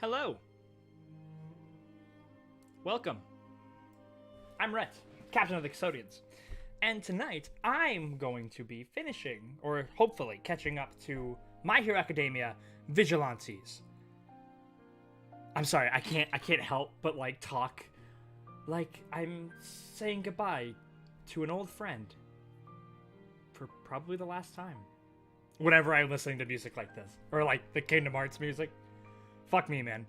Hello. Welcome. I'm Rhett, Captain of the Custodians. And tonight, I'm going to be finishing, or hopefully catching up to My Hero Academia Vigilantes. I'm sorry, I can't help but, talk like I'm saying goodbye to an old friend. For probably the last time. Whenever I'm listening to music like this. Or, the Kingdom Hearts music. Fuck me, man.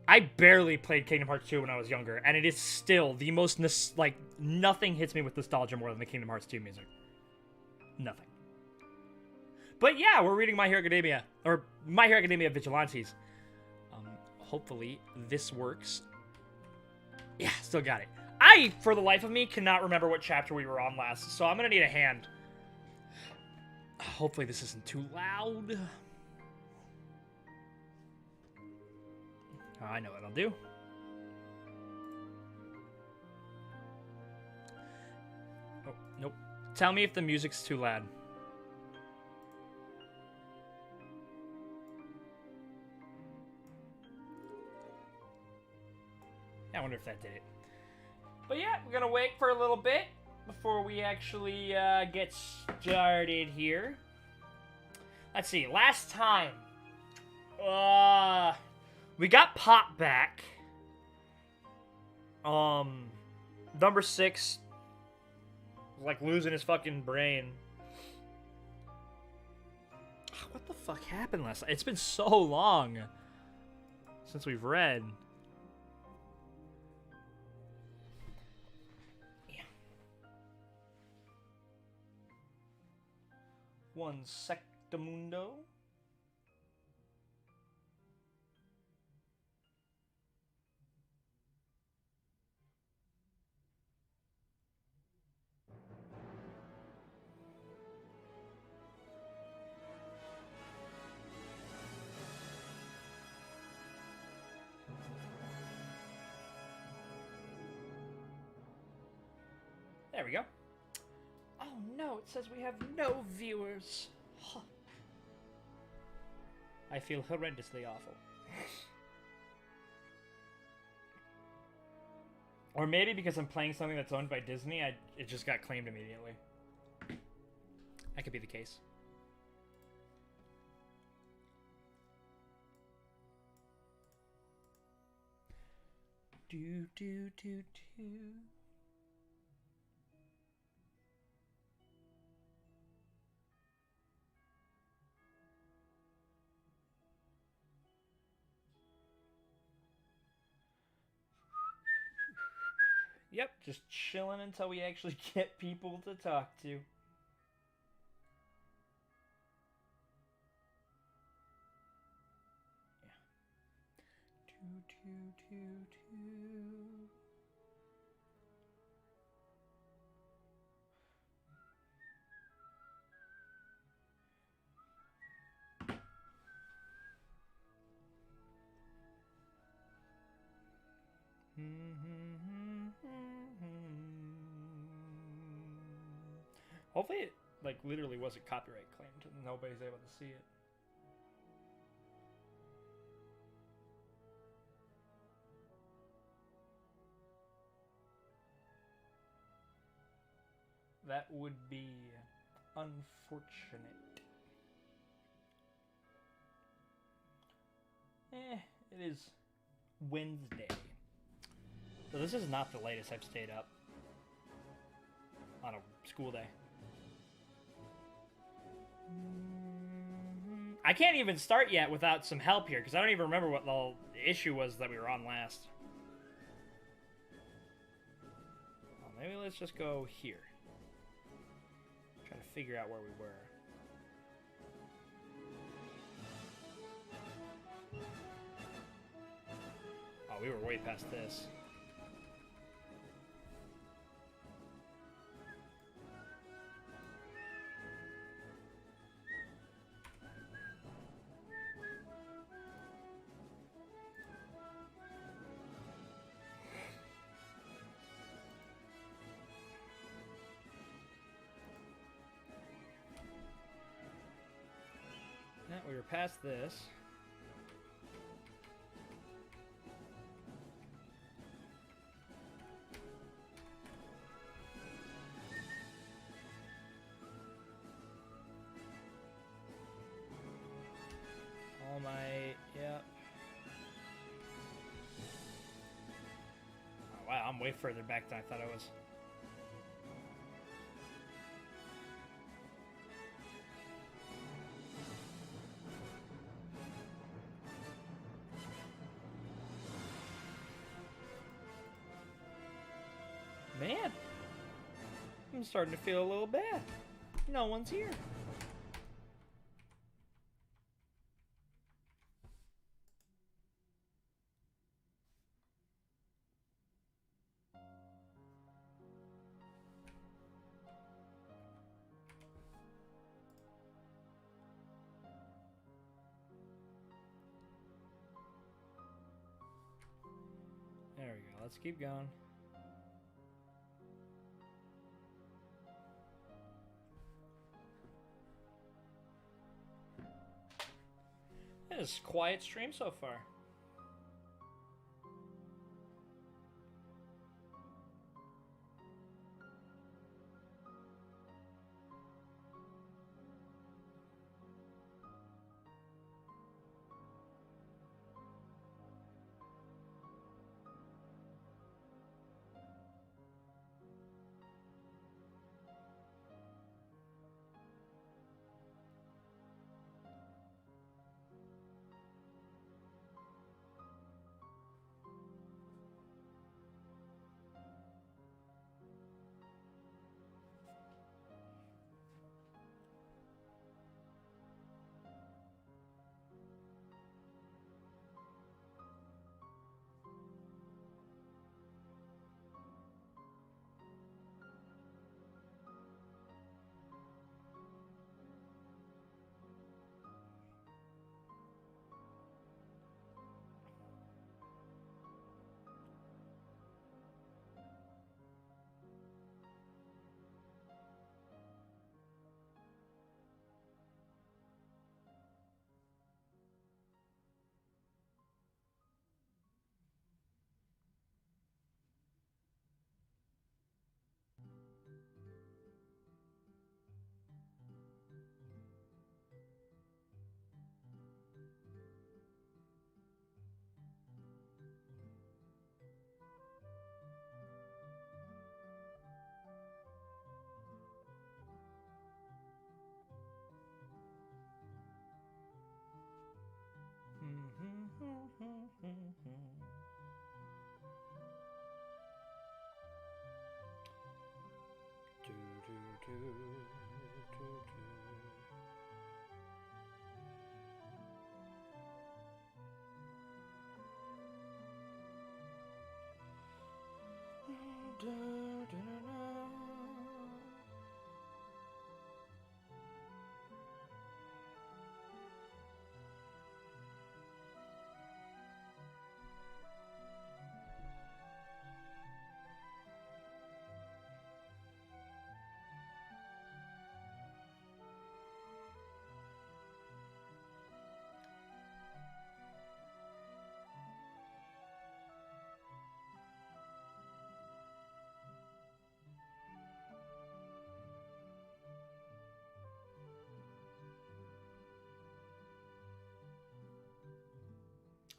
I barely played Kingdom Hearts 2 when I was younger, and it is still the most, nothing hits me with nostalgia more than the Kingdom Hearts 2 music. Nothing. But yeah, we're reading My Hero Academia, or My Hero Academia Vigilantes. Hopefully this works. Yeah, still got it. I, for the life of me, cannot remember what chapter we were on last, so I'm gonna need a hand. Hopefully this isn't too loud. Oh, I know what I'll do. Oh, nope. Tell me if the music's too loud. I wonder if that did it. But yeah, we're gonna wait for a little bit before we actually get started here. Let's see. Last time, we got Pop back. Number 6 was losing his fucking brain. What the fuck happened last night? It's been so long since we've read. Yeah. One sectamundo. There we go. Oh no, it says we have no viewers. Huh. I feel horrendously awful. Or maybe because I'm playing something that's owned by Disney, it just got claimed immediately. That could be the case. Do do do do. Yep, just chilling until we actually get people to talk to. Yeah. Hopefully it, literally wasn't copyright claimed and nobody's able to see it. That would be unfortunate. It is Wednesday. So this is not the latest I've stayed up on a school day. I can't even start yet without some help here, because I don't even remember what the issue was that we were on last. Well, maybe let's just go here. Try to figure out where we were. Oh, we were way past this. We were past this. I'm way further back than I thought I was. Man, I'm starting to feel a little bad. No one's here. There we go. Let's keep going. This is a quiet stream so far.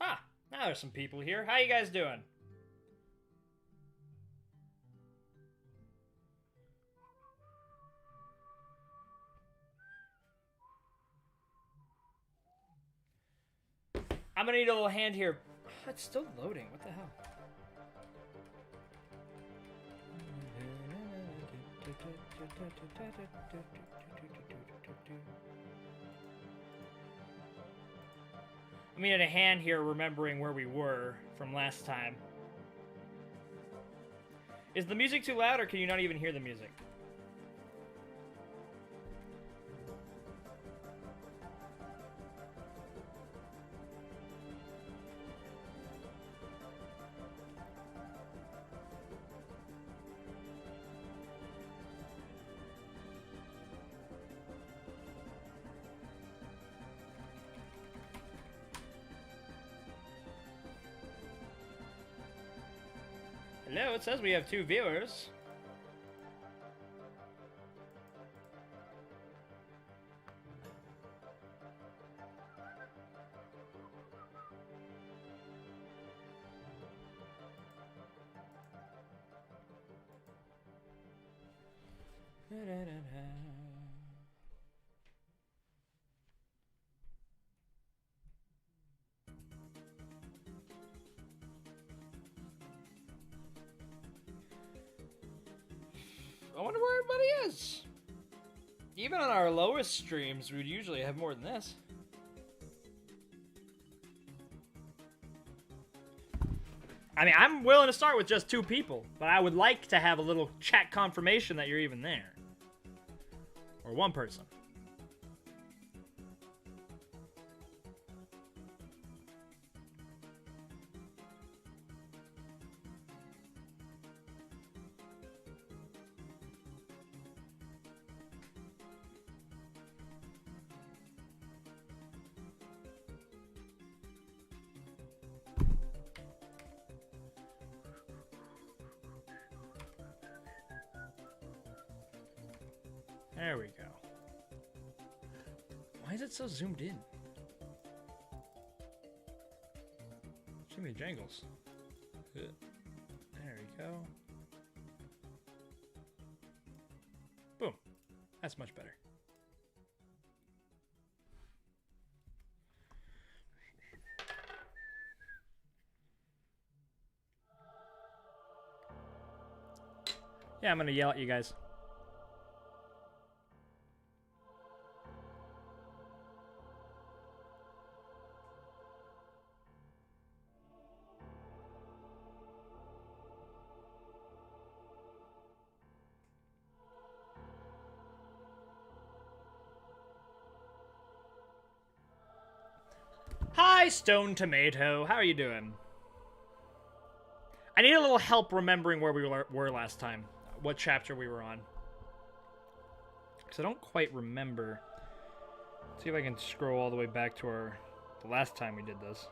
Ah, now there's some people here. How you guys doing? I'm gonna need a little hand here. It's still loading. What the hell? I needed a hand here remembering where we were from last time. Is the music too loud, or can you not even hear the music? Hello, it says we have 2 viewers. I wonder where everybody is. Even on our lowest streams, we'd usually have more than this. I mean, I'm willing to start with just 2 people, but I would like to have a little chat confirmation that you're even there. Or 1 person. There we go. Why is it so zoomed in? Too many jangles. There we go. Boom. That's much better. Yeah, I'm gonna yell at you guys. Hi, Stone Tomato. How are you doing? I need a little help remembering where we were last time. What chapter we were on. Because I don't quite remember. Let's see if I can scroll all the way back to the last time we did this.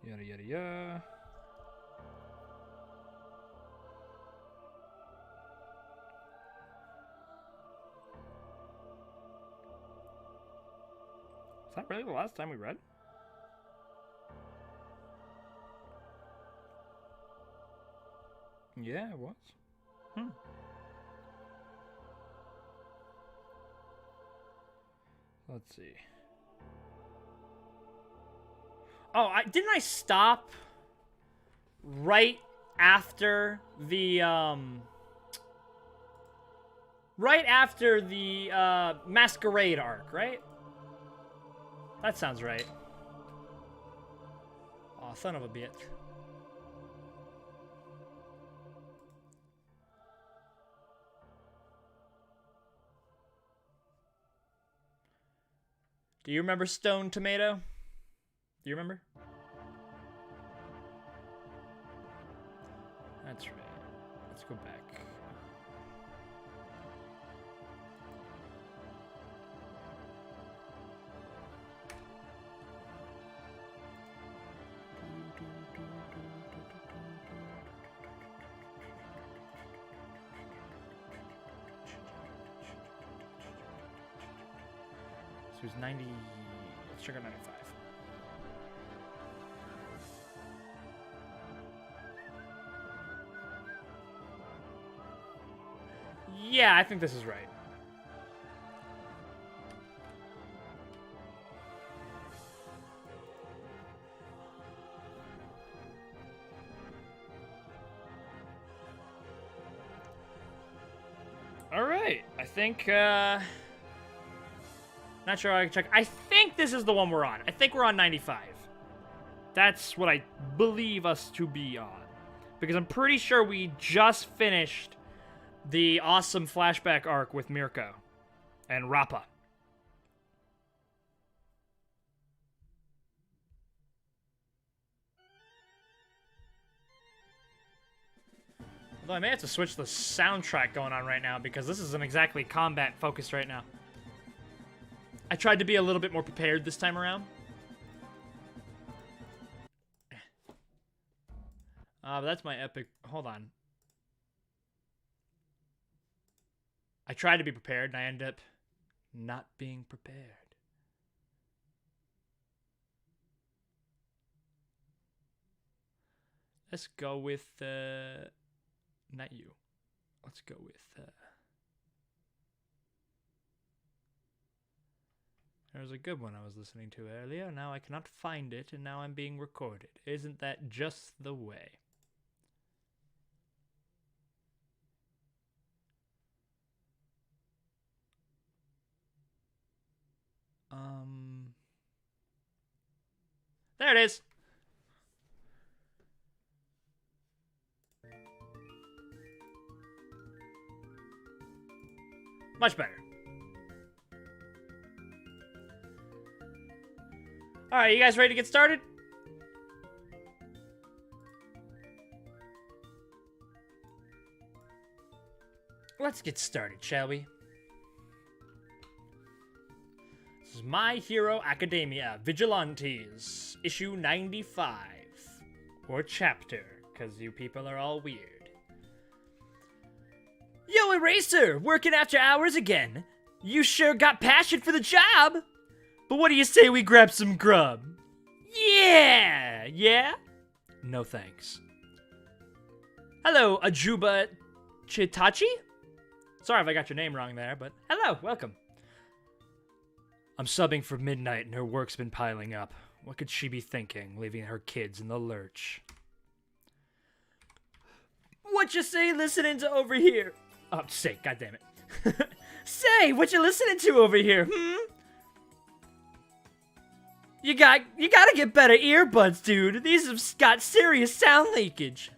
Yada yada yada. Is that really the last time we read? Yeah, it was. Let's see. Oh, didn't I stop right after the Masquerade arc, right? That sounds right. Aw, son of a bitch. Do you remember Stone Tomato? Do you remember? That's right. Let's go back. So it was 90. Let's check out 95. Yeah, I think this is right. All right, I think, not sure I can check. I think this is the one we're on. I think we're on 95. That's what I believe us to be on. Because I'm pretty sure we just finished the awesome flashback arc with Mirko and Rappa. Although I may have to switch the soundtrack going on right now because this isn't exactly combat focused right now. I tried to be a little bit more prepared this time around. But that's my epic. Hold on. I tried to be prepared and I end up not being prepared. Let's go with, not you. Let's go with, there was a good one I was listening to earlier. Now I cannot find it, and now I'm being recorded. Isn't that just the way? There it is. Much better. All right, you guys ready to get started? Let's get started, shall we? This is My Hero Academia, Vigilantes, issue 95. Or chapter, because you people are all weird. Yo, Eraser! Working after hours again! You sure got passion for the job! But what do you say we grab some grub? Yeah! Yeah? No thanks. Hello, Ajuba Chitachi? Sorry if I got your name wrong there, but hello, welcome. I'm subbing for Midnight and her work's been piling up. What could she be thinking, leaving her kids in the lurch? What you say listening to over here? Oh, say, goddammit. Say, what you listening to over here, You gotta get better earbuds, dude. These have got serious sound leakage.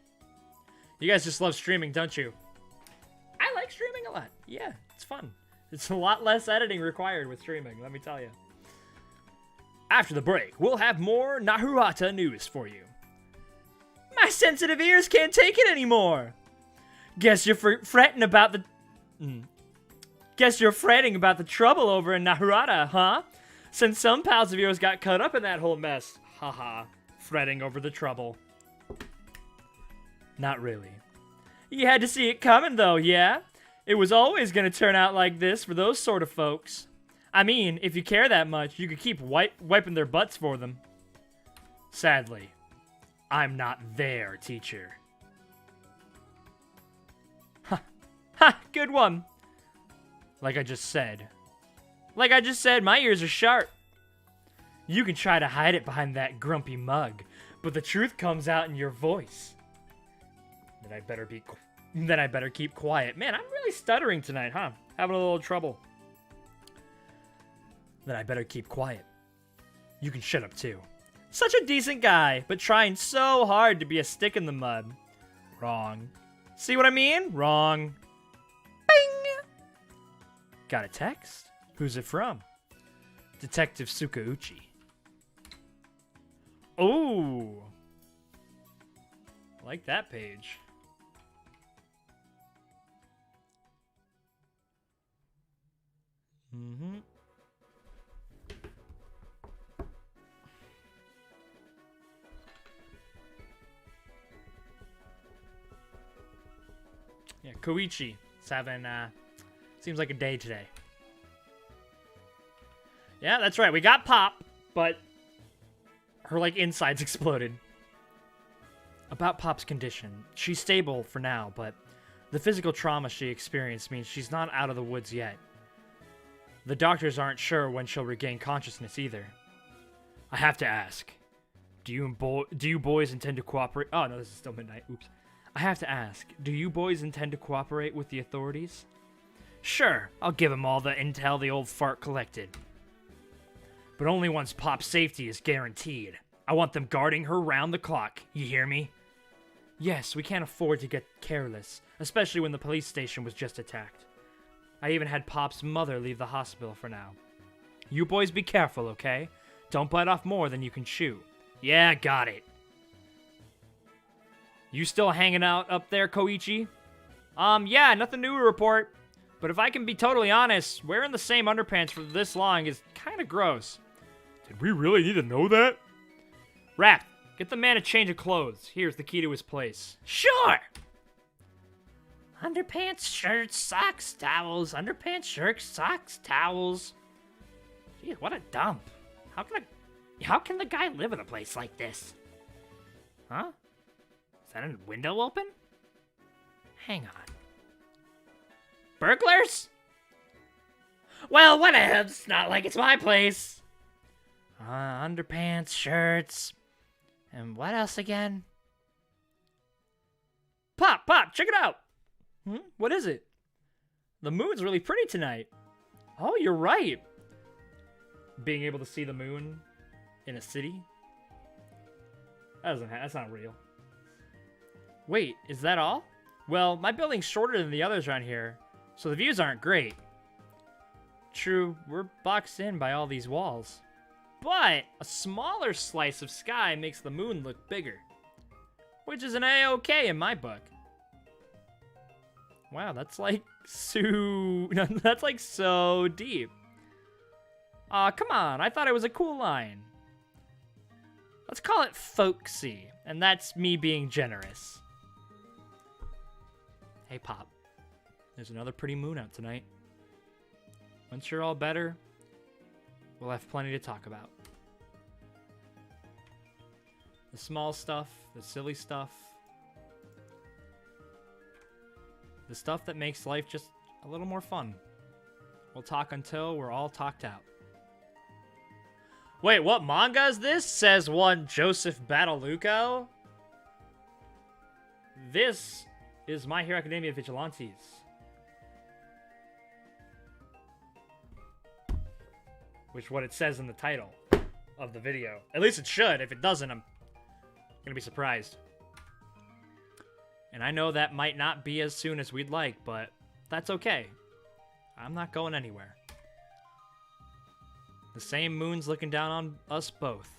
You guys just love streaming, don't you? I like streaming a lot. Yeah, it's fun. It's a lot less editing required with streaming, let me tell you. After the break, we'll have more Naruhata news for you. My sensitive ears can't take it anymore. Guess you're fretting about the... Guess you're fretting about the trouble over in Naruhata, huh? Since some pals of yours got caught up in that whole mess. Haha, fretting over the trouble. Not really. You had to see it coming though, yeah? It was always gonna turn out like this for those sort of folks. I mean, if you care that much, you could keep wiping their butts for them. Sadly, I'm not their teacher. Ha, good one. Like I just said. My ears are sharp. You can try to hide it behind that grumpy mug, but the truth comes out in your voice. Then I better keep quiet. Man, I'm really stuttering tonight, huh? Having a little trouble. Then I better keep quiet. You can shut up too. Such a decent guy, but trying so hard to be a stick in the mud. Wrong. See what I mean? Wrong. Bing! Got a text? Who's it from? Detective Sukauchi. Oh! I like that page. Mm-hmm. Yeah, Koichi. It's having, seems like a day today. Yeah, that's right. We got Pop, but her, like, insides exploded. About Pop's condition. She's stable for now, but the physical trauma she experienced means she's not out of the woods yet. The doctors aren't sure when she'll regain consciousness either. I have to ask. Do you boys intend to cooperate? Oh, no, this is still midnight. Oops. I have to ask. Do you boys intend to cooperate with the authorities? Sure, I'll give them all the intel the old fart collected. But only once Pop's safety is guaranteed. I want them guarding her round the clock. You hear me? Yes, we can't afford to get careless, especially when the police station was just attacked. I even had Pop's mother leave the hospital for now. You boys be careful, okay? Don't bite off more than you can chew. Yeah, got it. You still hanging out up there, Koichi? Yeah, nothing new to report. But if I can be totally honest, wearing the same underpants for this long is kind of gross. Did we really need to know that? Raph, get the man a change of clothes. Here's the key to his place. Sure! Underpants, shirts, socks, towels. Underpants, shirts, socks, towels. Gee, what a dump. How can the guy live in a place like this? Huh? that a window open? Hang on. Burglars? Well, whatevs. It's not like it's my place. Underpants, shirts, and what else again? Pop, check it out. What is it? The moon's really pretty tonight. Oh, you're right. Being able to see the moon in a city? That's not real. Wait, is that all? Well, my building's shorter than the others around here, so the views aren't great. True, we're boxed in by all these walls. But a smaller slice of sky makes the moon look bigger. Which is an A-okay in my book. Wow, that's like that's like so deep. Aw, come on, I thought it was a cool line. Let's call it folksy, and that's me being generous. Hey, Pop, there's another pretty moon out tonight. Once you're all better, we'll have plenty to talk about. The small stuff, the silly stuff. The stuff that makes life just a little more fun. We'll talk until we're all talked out. Wait, what manga is this? Says one Joseph Badalucco. This is My Hero Academia Vigilantes. Which is what it says in the title of the video. At least it should. If it doesn't, I'm gonna be surprised. And I know that might not be as soon as we'd like, but that's okay. I'm not going anywhere. The same moon's looking down on us both.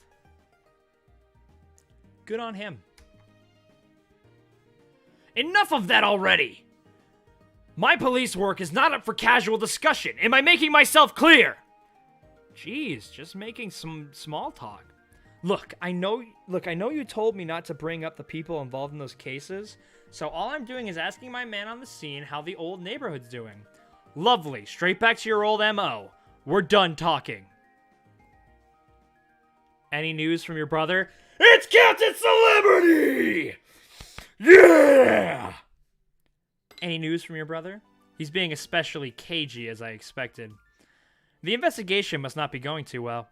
Good on him. Enough of that already! My police work is not up for casual discussion. Am I making myself clear? Jeez, just making some small talk. Look, I know you told me not to bring up the people involved in those cases, so all I'm doing is asking my man on the scene how the old neighborhood's doing. Lovely, straight back to your old MO. We're done talking. Any news from your brother? It's Captain Celebrity! Yeah! Any news from your brother? He's being especially cagey as I expected. The investigation must not be going too well.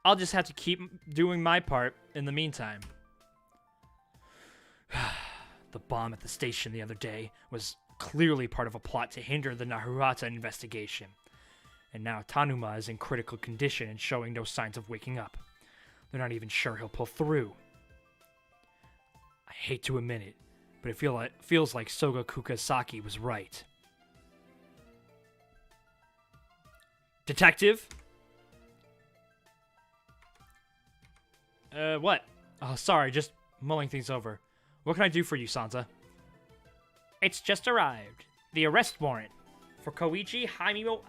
I'll just have to keep doing my part in the meantime. The bomb at the station the other day was clearly part of a plot to hinder the Naruhata investigation. And now Tanuma is in critical condition and showing no signs of waking up. They're not even sure he'll pull through. I hate to admit it, but it feels like Soga Kukasaki was right. Detective? What? Oh, sorry, just mulling things over. What can I do for you, Sansa? It's just arrived. The arrest warrant for Koichi Himawari.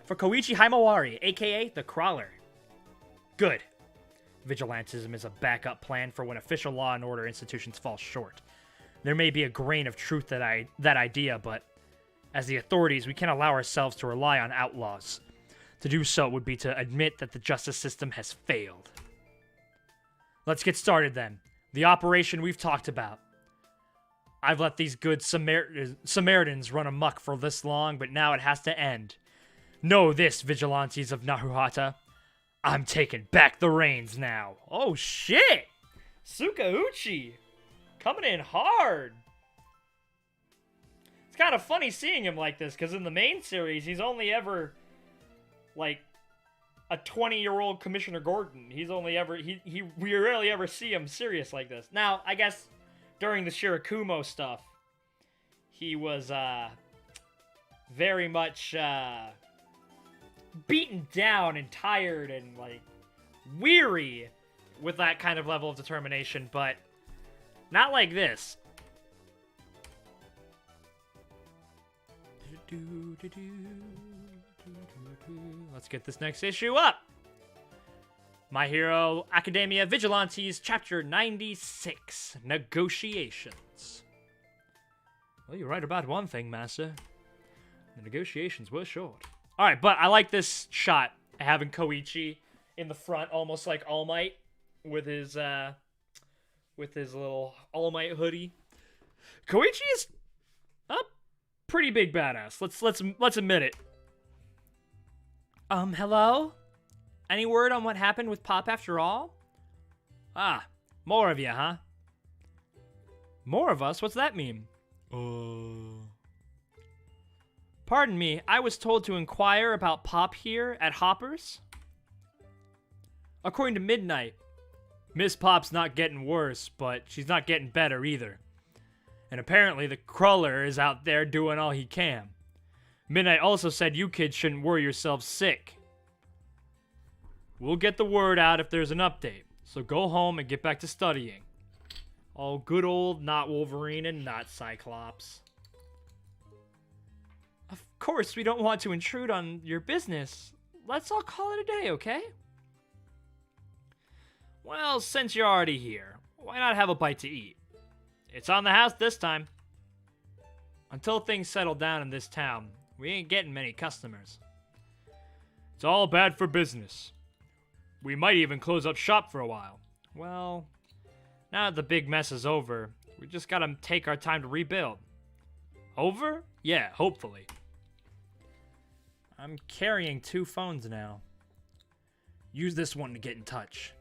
For Koichi Himawari, aka the Crawler. Good. Vigilantism is a backup plan for when official law and order institutions fall short. There may be a grain of truth to that idea, but as the authorities, we can't allow ourselves to rely on outlaws. To do so would be to admit that the justice system has failed. Let's get started then. The operation we've talked about. I've let these good Samaritans run amok for this long, but now it has to end. Know this, Vigilantes of Naruhata. I'm taking back the reins now. Oh shit! Sukauchi! Coming in hard! It's kind of funny seeing him like this, because in the main series, he's only ever, like, a 20-year-old Commissioner Gordon. He's only ever, we rarely ever see him serious like this. Now, I guess, during the Shirakumo stuff, he was, very much, beaten down and tired and, like, weary with that kind of level of determination, but not like this. Let's get this next issue up. My Hero Academia Vigilantes, Chapter 96, Negotiations. Well, you're right about one thing, Master. The negotiations were short. Alright, but I like this shot, having Koichi in the front, almost like All Might, with his little All Might hoodie. Koichi is a pretty big badass. Let's admit it. Hello? Any word on what happened with Pop after all? Ah, more of you, huh? More of us? What's that mean? Pardon me, I was told to inquire about Pop here at Hopper's. According to Midnight, Miss Pop's not getting worse, but she's not getting better either. And apparently the Cruller is out there doing all he can. Midnight also said you kids shouldn't worry yourselves sick. We'll get the word out if there's an update, so go home and get back to studying. Oh, good old not Wolverine and not Cyclops. Of course, we don't want to intrude on your business. Let's all call it a day, okay? Well, since you're already here, why not have a bite to eat? It's on the house this time. Until things settle down in this town, we ain't getting many customers. It's all bad for business. We might even close up shop for a while. Well, now that the big mess is over, we just gotta take our time to rebuild. Over? Yeah, hopefully. I'm carrying 2 phones now. Use this one to get in touch.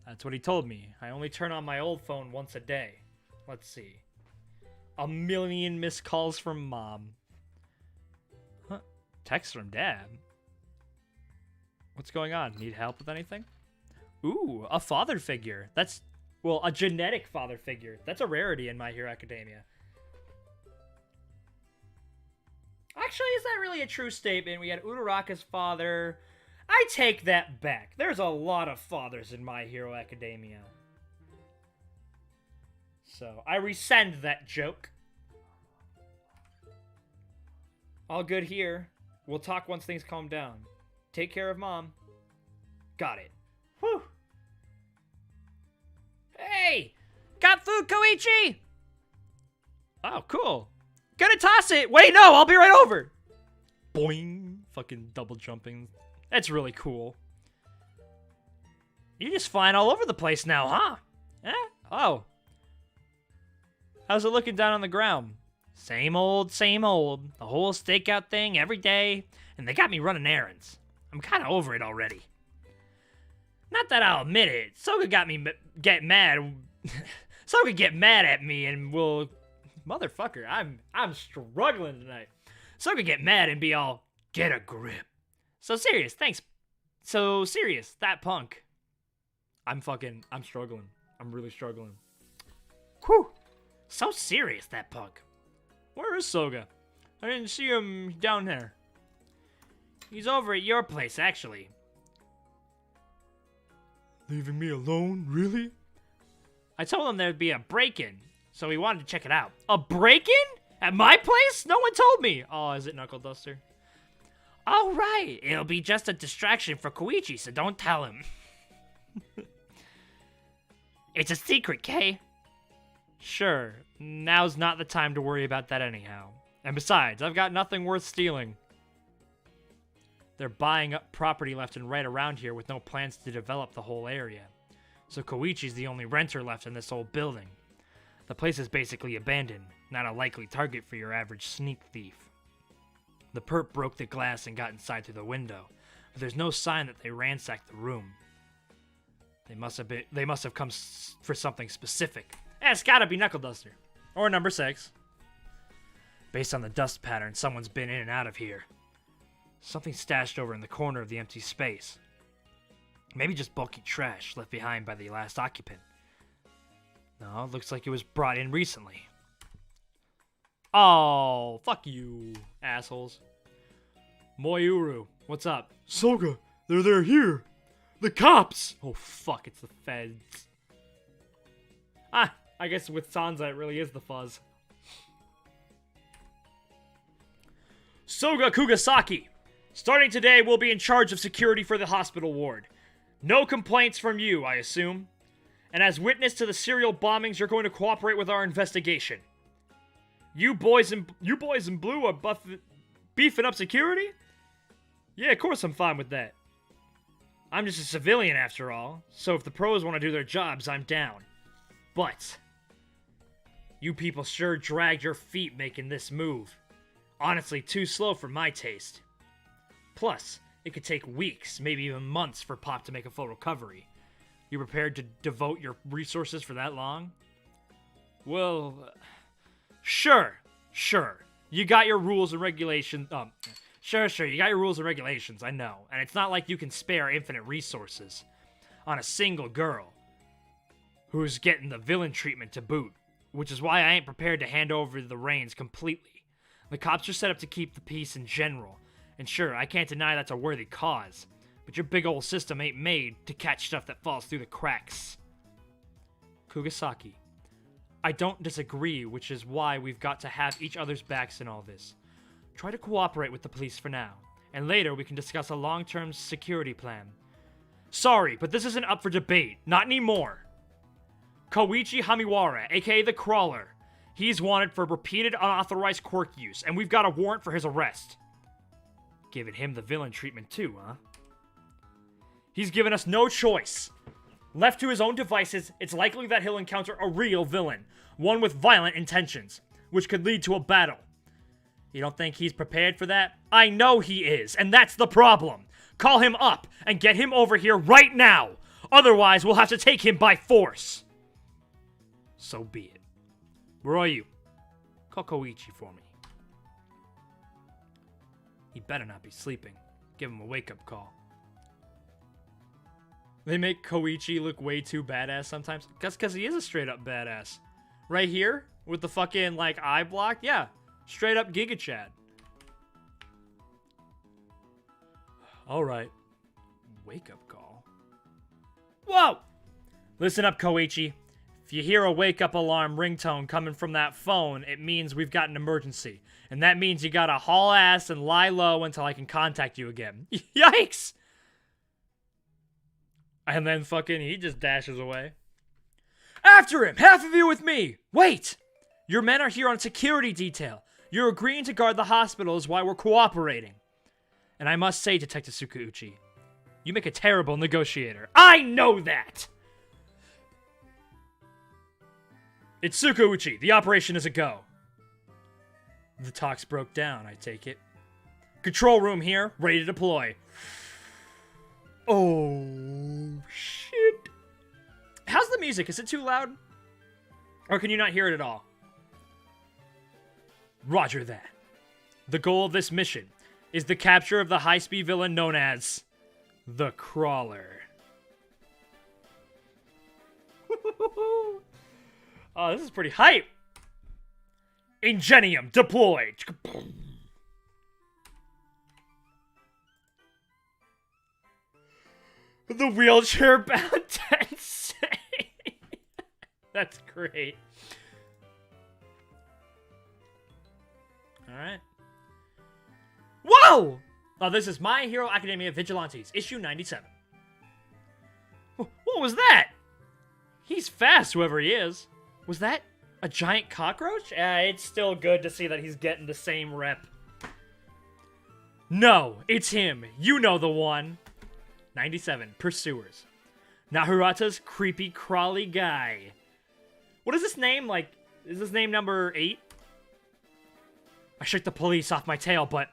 That's what he told me. I only turn on my old phone once a day. Let's see. 1 million missed calls from Mom. Huh? Text from Dad? What's going on? Need help with anything? Ooh, a father figure. That's, well, a genetic father figure. That's a rarity in My Hero Academia. Actually, is that really a true statement? We had Uraraka's father. I take that back. There's a lot of fathers in My Hero Academia. So, I rescind that joke. All good here. We'll talk once things calm down. Take care of Mom. Got it. Whew. Hey! Got food, Koichi! Oh, cool. Gonna toss it! Wait, no! I'll be right over! Boing! Fucking double jumping. That's really cool. You're just flying all over the place now, huh? Eh? Oh. How's it looking down on the ground? Same old, same old. The whole stakeout thing every day, and they got me running errands. I'm kind of over it already. Not that I'll admit it. Soga got me get mad. Soga get mad at me and will... Motherfucker, I'm struggling tonight. Soga get mad and be all, get a grip. So serious, thanks. So serious, that punk. I'm struggling. I'm really struggling. Whew. So serious, that punk. Where is Soga? I didn't see him down there. He's over at your place, actually. Leaving me alone? Really? I told him there'd be a break-in, so he wanted to check it out. A break-in? At my place? No one told me. Oh, is it Knuckle Duster? All right. It'll be just a distraction for Koichi, so don't tell him. It's a secret, Kay. Sure. Now's not the time to worry about that anyhow. And besides, I've got nothing worth stealing. They're buying up property left and right around here with no plans to develop the whole area. So Koichi's the only renter left in this old building. The place is basically abandoned, not a likely target for your average sneak thief. The perp broke the glass and got inside through the window, but there's no sign that they ransacked the room. They must have come for something specific. It's gotta be Knuckle Duster. Or number 6. Based on the dust pattern, someone's been in and out of here. Something stashed over in the corner of the empty space. Maybe just bulky trash left behind by the last occupant. No, it looks like it was brought in recently. Oh, fuck you, assholes. Moyuru, what's up? Soga, they're here. The cops! Oh, fuck, it's the feds. Ah, I guess with Sansa it really is the fuzz. Soga Kugasaki. Starting today, we'll be in charge of security for the hospital ward. No complaints from you, I assume. And as witness to the serial bombings, you're going to cooperate with our investigation. You boys in blue are beefing up security? Yeah, of course I'm fine with that. I'm just a civilian after all, so if the pros want to do their jobs, I'm down. But you people sure dragged your feet making this move. Honestly, too slow for my taste. Plus, it could take weeks, maybe even months for Pop to make a full recovery. You prepared to devote your resources for that long? Well, sure. You got your rules and regulations. Sure, you got your rules and regulations, I know. And it's not like you can spare infinite resources on a single girl who's getting the villain treatment to boot, which is why I ain't prepared to hand over the reins completely. The cops are set up to keep the peace in general, and sure, I can't deny that's a worthy cause, but your big old system ain't made to catch stuff that falls through the cracks. Kugasaki, I don't disagree, which is why we've got to have each other's backs in all this. Try to cooperate with the police for now, and later we can discuss a long-term security plan. Sorry, but this isn't up for debate. Not anymore. Koichi Hamiwara, aka the Crawler. He's wanted for repeated unauthorized quirk use, and we've got a warrant for his arrest. Giving him the villain treatment too, huh? He's given us no choice. Left to his own devices, it's likely that he'll encounter a real villain, one with violent intentions, which could lead to a battle. You don't think he's prepared for that? I know he is, and that's the problem. Call him up and get him over here right now. Otherwise, we'll have to take him by force. So be it. Where are you? Call Koichi for me. He better not be sleeping. Give him a wake-up call. They make Koichi look way too badass sometimes. That's because he is a straight-up badass. Right here, with the fucking, like, eye block, yeah. Straight up Giga Chad. Alright. Wake up call. Whoa! Listen up, Koichi. If you hear a wake up alarm ringtone coming from that phone, it means we've got an emergency. And that means you gotta haul ass and lie low until I can contact you again. Yikes! And then fucking he just dashes away. After him! Half of you with me! Wait! Your men are here on security detail. You're agreeing to guard the hospital is why we're cooperating. And I must say, Detective Tsukauchi, you make a terrible negotiator. I know that! It's Tsukauchi. The operation is a go. The talks broke down, I take it. Control room here, ready to deploy. Oh, shit. How's the music? Is it too loud? Or can you not hear it at all? Roger that. The goal of this mission is the capture of the high-speed villain known as the Crawler. Oh, this is pretty hype. Ingenium, deploy. The wheelchair-bound Tensei. That's great. Alright. Whoa! Oh, this is My Hero Academia Vigilantes, issue 97. What was that? He's fast, whoever he is. Was that a giant cockroach? It's still good to see that he's getting the same rep. No, it's him. You know the one. 97, Pursuers. Naruhata's creepy, crawly guy. What is this name? Like, is this name number 8? I shook the police off my tail, but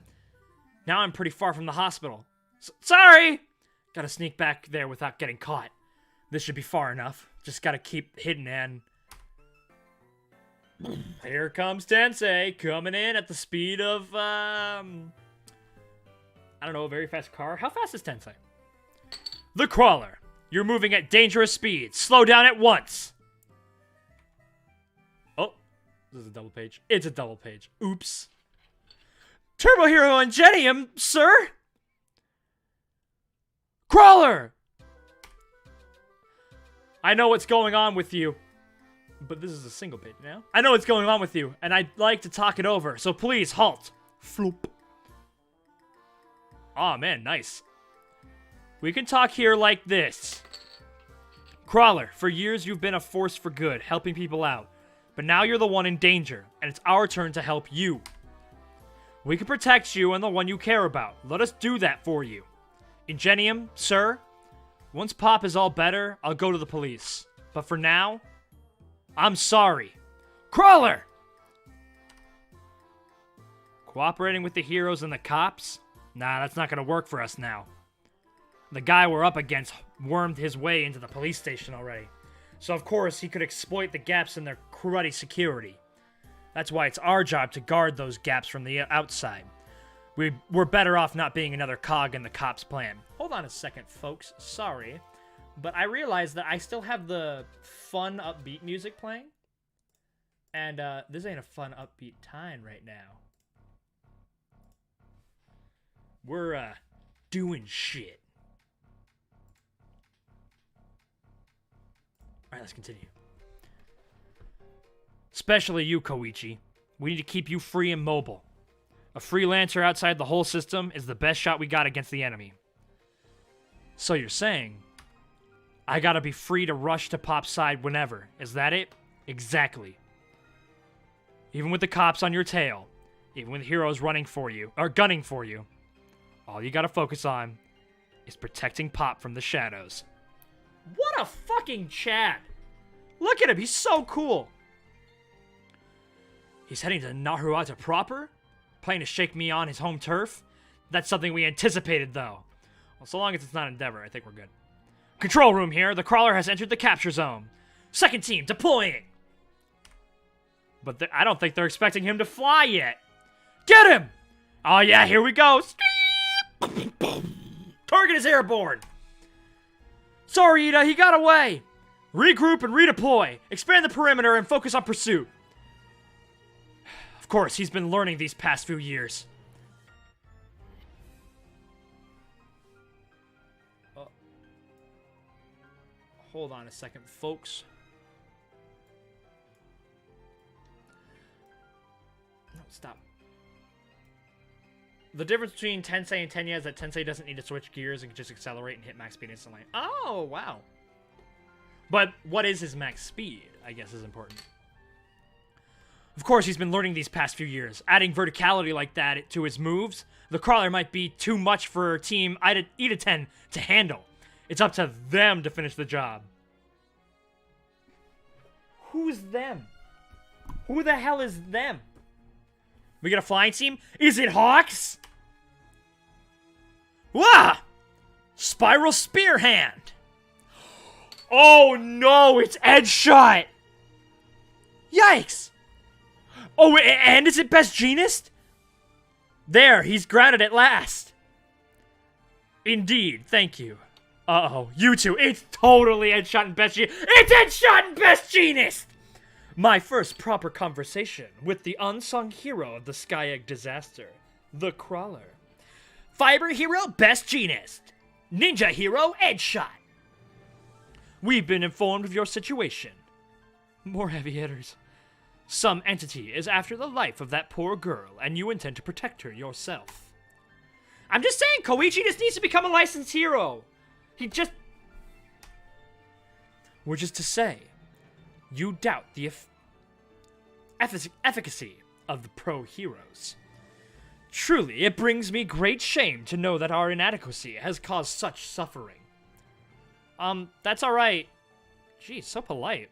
now I'm pretty far from the hospital. Sorry! Gotta sneak back there without getting caught. This should be far enough. Just gotta keep hidden and... Here comes Tensei, coming in at the speed of, I don't know, a very fast car. How fast is Tensei? The Crawler. You're moving at dangerous speeds. Slow down at once. Oh, this is a double page. It's a double page. Oops. Turbo Hero Ingenium, sir? Crawler! I know what's going on with you. But this is a single page now. I know what's going on with you, and I'd like to talk it over, so please halt. Floop. Aw, man, nice. We can talk here like this. Crawler, for years you've been a force for good, helping people out. But now you're the one in danger, and it's our turn to help you. We can protect you and the one you care about. Let us do that for you. Ingenium, sir, Once Pop is all better, I'll go to the police. But for now, I'm sorry. Crawler! Cooperating with the heroes and the cops? Nah, that's not gonna work for us now. The guy we're up against wormed his way into the police station already. So of course he could exploit the gaps in their cruddy security. That's why it's our job to guard those gaps from the outside. We're better off not being another cog in the cops' plan. Hold on a second, folks. Sorry. But I realized that I still have the fun, upbeat music playing. And this ain't a fun, upbeat time right now. We're doing shit. Alright, let's continue. Especially you, Koichi. We need to keep you free and mobile. A freelancer outside the whole system is the best shot we got against the enemy. So you're saying, I gotta be free to rush to Pop's side whenever. Is that it? Exactly. Even with the cops on your tail, even with heroes running for you, or gunning for you, all you gotta focus on is protecting Pop from the shadows. What a fucking Chad! Look at him, he's so cool! He's heading to Naruhata proper? Planning to shake me on his home turf? That's something we anticipated, though. Well, so long as it's not Endeavor, I think we're good. Control room here, the crawler has entered the capture zone. Second team, deploying! But I don't think they're expecting him to fly yet. Get him! Oh yeah, here we go! Target is airborne! Sorry, Ida, he got away! Regroup and redeploy. Expand the perimeter and focus on pursuit. Of course, he's been learning these past few years. Hold on a second, folks. No, stop. The difference between Tensei and Tenya is that Tensei doesn't need to switch gears and can just accelerate and hit max speed instantly. Oh, wow. But what is his max speed, I guess, is important. Of course, he's been learning these past few years. Adding verticality like that to his moves, the crawler might be too much for Team Ida 10 to handle. It's up to them to finish the job. Who's them? Who the hell is them? We got a flying team? Is it Hawks? Wah! Spiral Spear Hand! Oh no, it's Edge Shot! Yikes! Oh, and is it Best Genist? There, he's grounded at last. Indeed, thank you. Uh-oh, you two, it's totally Edge Shot and Best Genist. It's Edge Shot and Best Genist! My first proper conversation with the unsung hero of the Sky Egg disaster, the Crawler. Fiber hero, Best Genist. Ninja hero, Edge Shot. We've been informed of your situation. More heavy hitters. Some entity is after the life of that poor girl, and you intend to protect her yourself. I'm just saying, Koichi just needs to become a licensed hero. Which is to say, you doubt the efficacy of the pro heroes. Truly, it brings me great shame to know that our inadequacy has caused such suffering. That's alright. Geez, so polite.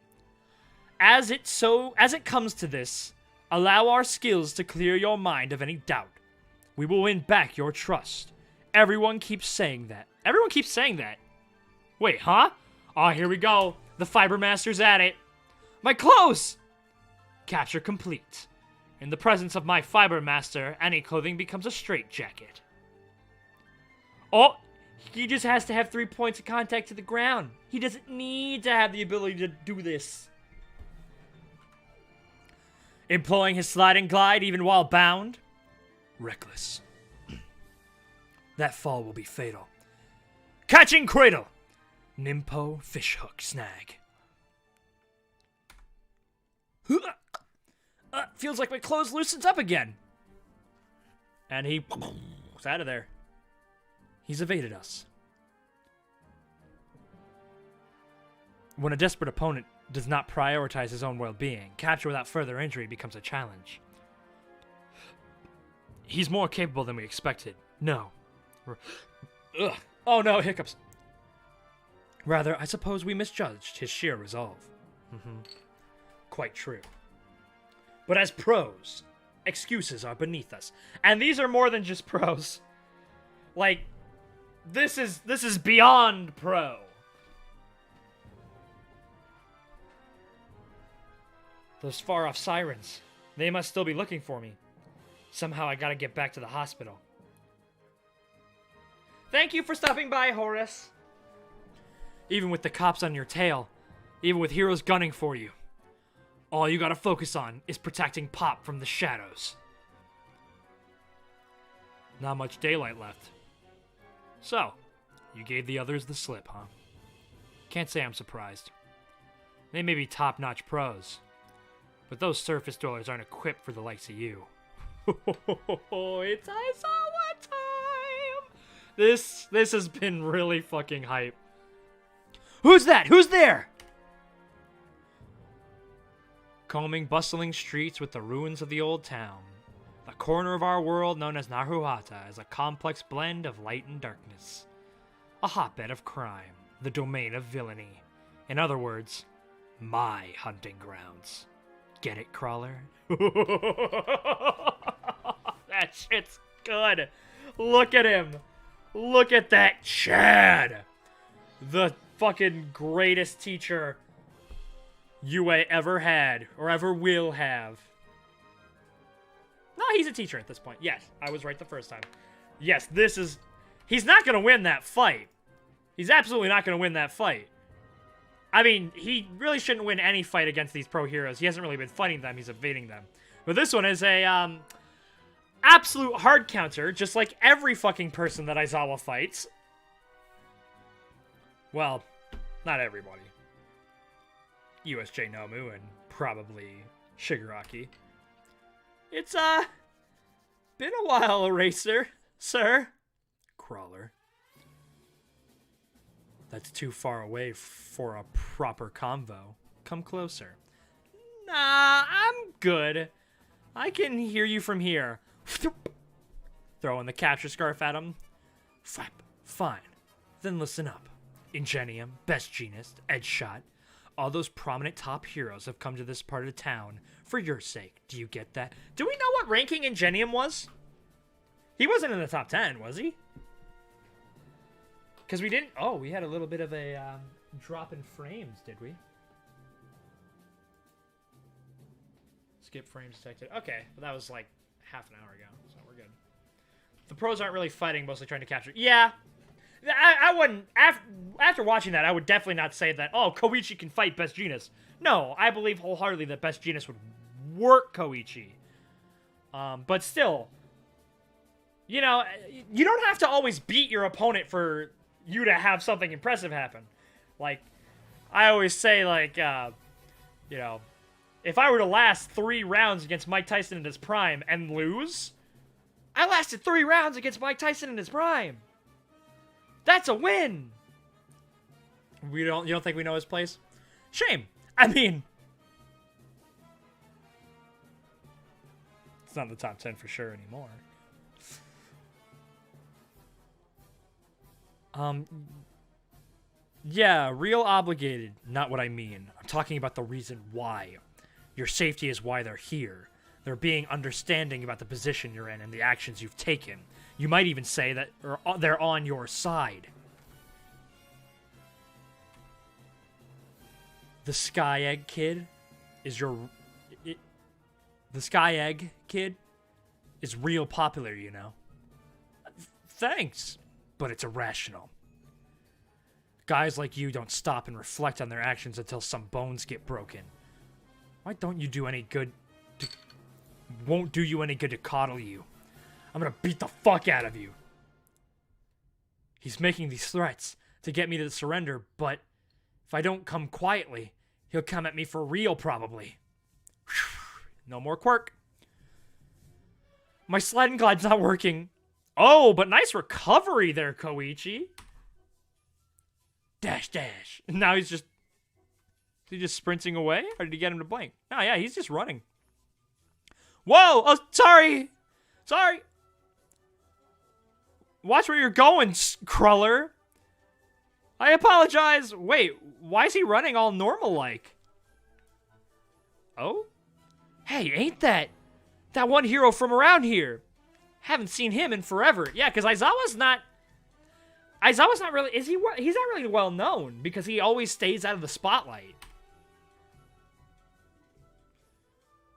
As it comes to this, allow our skills to clear your mind of any doubt. We will win back your trust. Everyone keeps saying that. Everyone keeps saying that. Wait, huh? Oh, here we go. The Fiber Master's at it. My clothes! Capture complete. In the presence of my Fiber Master, any clothing becomes a straitjacket. Oh, he just has to have 3 points of contact to the ground. He doesn't need to have the ability to do this. Employing his sliding glide even while bound? Reckless. That fall will be fatal. Catching Cradle! Nimpo Fishhook Snag. Feels like my clothes loosens up again. And he's out of there. He's evaded us. When a desperate opponent does not prioritize his own well-being, capture without further injury becomes a challenge. He's more capable than we expected. No. Oh no, hiccups. Rather, I suppose we misjudged his sheer resolve. Quite true. But as pros, excuses are beneath us. And these are more than just pros. Like, this is beyond pro. Those far-off sirens. They must still be looking for me. Somehow I gotta get back to the hospital. Thank you for stopping by, Horace. Even with the cops on your tail, even with heroes gunning for you, all you gotta focus on is protecting Pop from the shadows. Not much daylight left. So, you gave the others the slip, huh? Can't say I'm surprised. They may be top-notch pros, but those surface dwellers aren't equipped for the likes of you. It's Aizawa time! This has been really fucking hype. Who's that? Who's there? Combing bustling streets with the ruins of the old town, the corner of our world known as Naruhata is a complex blend of light and darkness. A hotbed of crime, the domain of villainy. In other words, my hunting grounds. Get it, Crawler? That shit's good. Look at him. Look at that Chad. The fucking greatest teacher Yue ever had, or ever will have. No, he's a teacher at this point. Yes, I was right the first time. Yes, this is... He's not going to win that fight. He's absolutely not going to win that fight. I mean, he really shouldn't win any fight against these pro heroes. He hasn't really been fighting them, he's evading them. But this one is a, absolute hard counter, just like every fucking person that Aizawa fights. Well, not everybody. USJ Nomu and probably Shigaraki. It's, been a while, Eraser, sir. Crawler. That's too far away for a proper convo. Come closer. Nah, I'm good. I can hear you from here. Throwing the capture scarf at him. Fine. Then listen up. Ingenium, Best Genist, Edgeshot. All those prominent top heroes have come to this part of town for your sake. Do you get that? Do we know what ranking Ingenium was? He wasn't in the top 10, was he? Because we didn't... Oh, we had a little bit of a drop in frames, did we? Skip frames detected. Okay, well, that was like half an hour ago, so we're good. The pros aren't really fighting, mostly trying to capture... Yeah! I wouldn't... After watching that, I would definitely not say that, oh, Koichi can fight Best Genist. No, I believe wholeheartedly that Best Genist would work Koichi. But still... You know, you don't have to always beat your opponent for you to have something impressive happen. Like, I always say, like, you know, if I were to last 3 rounds against Mike Tyson in his prime and lose, I lasted 3 rounds against Mike Tyson in his prime. That's a win. You don't think we know his place? Shame. I mean, it's not in the top 10 for sure anymore. Yeah, real obligated, not what I mean. I'm talking about the reason why. Your safety is why they're here. They're being understanding about the position you're in and the actions you've taken. You might even say that they're on your side. The Sky Egg Kid is the Sky Egg Kid is real popular, you know. Thanks. But it's irrational. Guys like you don't stop and reflect on their actions until some bones get broken. Why don't you do any good won't do you any good to coddle you. I'm gonna beat the fuck out of you. He's making these threats to get me to surrender, but if I don't come quietly, he'll come at me for real probably. No more quirk. My slide and glide's not working. Oh, but nice recovery there, Koichi. Dash, dash. Now he's just... Is he just sprinting away? Or did he get him to blink? Oh, yeah, he's just running. Whoa! Oh, sorry! Sorry! Watch where you're going, Cruller. I apologize. Wait, why is he running all normal-like? Oh? Hey, ain't that one hero from around here? Haven't seen him in forever. Yeah, because Aizawa's not really, he's not really well known because he always stays out of the spotlight.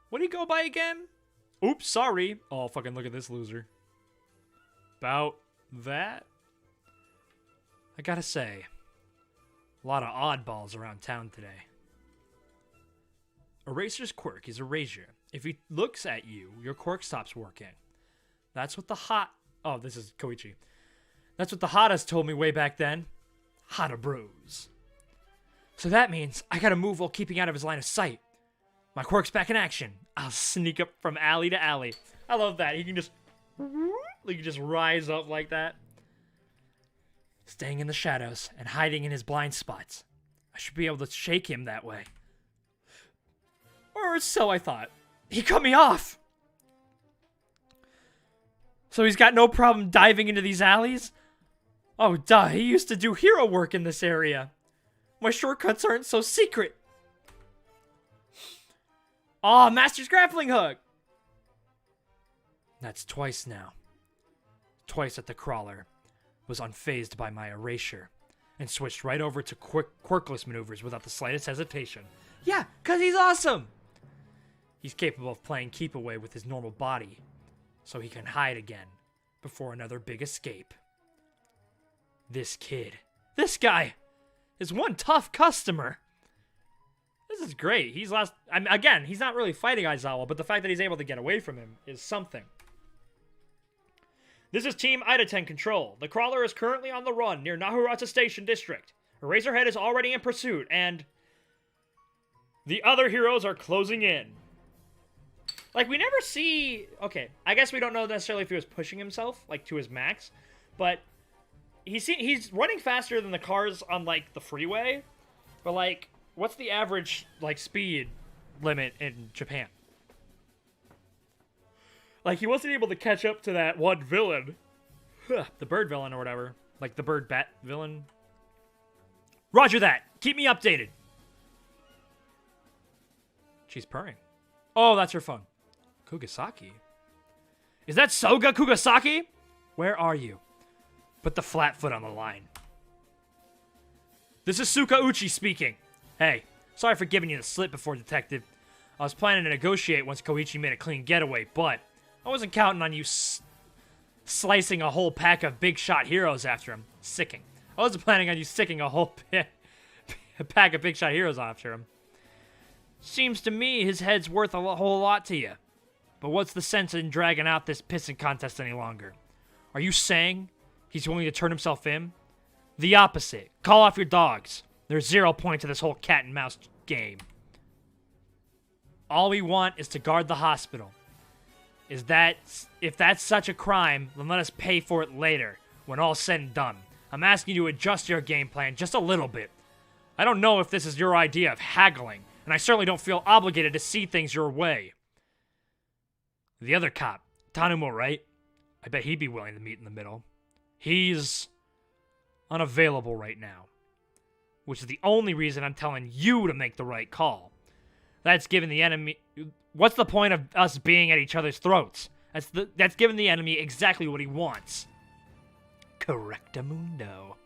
What do you go by again? Oops, sorry. Oh, fucking look at this loser. About that? I gotta say, a lot of oddballs around town today. Eraser's quirk is erasure. If he looks at you, your quirk stops working. That's what oh, this is Koichi. That's what the Hatas told me way back then. Hata bros. So that means I gotta move while keeping out of his line of sight. My quirk's back in action. I'll sneak up from alley to alley. I love that. He can just rise up like that. Staying in the shadows and hiding in his blind spots. I should be able to shake him that way. Or so I thought. He cut me off! So he's got no problem diving into these alleys? Oh, duh, he used to do hero work in this area. My shortcuts aren't so secret. Aw, Master's grappling hook! That's twice now. Twice that the crawler was unfazed by my erasure and switched right over to quirkless maneuvers without the slightest hesitation. Yeah, because he's awesome! He's capable of playing keep away with his normal body, so he can hide again before another big escape. This this guy, is one tough customer. This is great. Again, he's not really fighting Aizawa, but the fact that he's able to get away from him is something. This is Team Ida-10 Control. The crawler is currently on the run near Naruhata Station District. Eraserhead is already in pursuit, and the other heroes are closing in. Like, we never see... Okay, I guess we don't know necessarily if he was pushing himself, like, to his max, but he's running faster than the cars on, like, the freeway, but, like, what's the average, like, speed limit in Japan? Like, he wasn't able to catch up to that one villain. The bird villain or whatever. Like, the bird bat villain. Roger that! Keep me updated! She's purring. Oh, that's her phone. Kugasaki? Is that Soga Kugasaki? Where are you? Put the flat foot on the line. This is Suka Uchi speaking. Hey, sorry for giving you the slip before, Detective. I was planning to negotiate once Koichi made a clean getaway, but I wasn't counting on you slicing a whole pack of big shot heroes after him. Sicking. I wasn't planning on you sticking a whole pack of big shot heroes after him. Seems to me his head's worth a whole lot to you. But what's the sense in dragging out this pissing contest any longer? Are you saying he's willing to turn himself in? The opposite. Call off your dogs. There's 0 point to this whole cat and mouse game. All we want is to guard the hospital. If that's such a crime, then let us pay for it later, when all's said and done. I'm asking you to adjust your game plan just a little bit. I don't know if this is your idea of haggling, and I certainly don't feel obligated to see things your way. The other cop, Tanumo, right? I bet he'd be willing to meet in the middle. He's unavailable right now, which is the only reason I'm telling you to make the right call. That's giving the enemy... What's the point of us being at each other's throats? That's giving the enemy exactly what he wants. Correctamundo.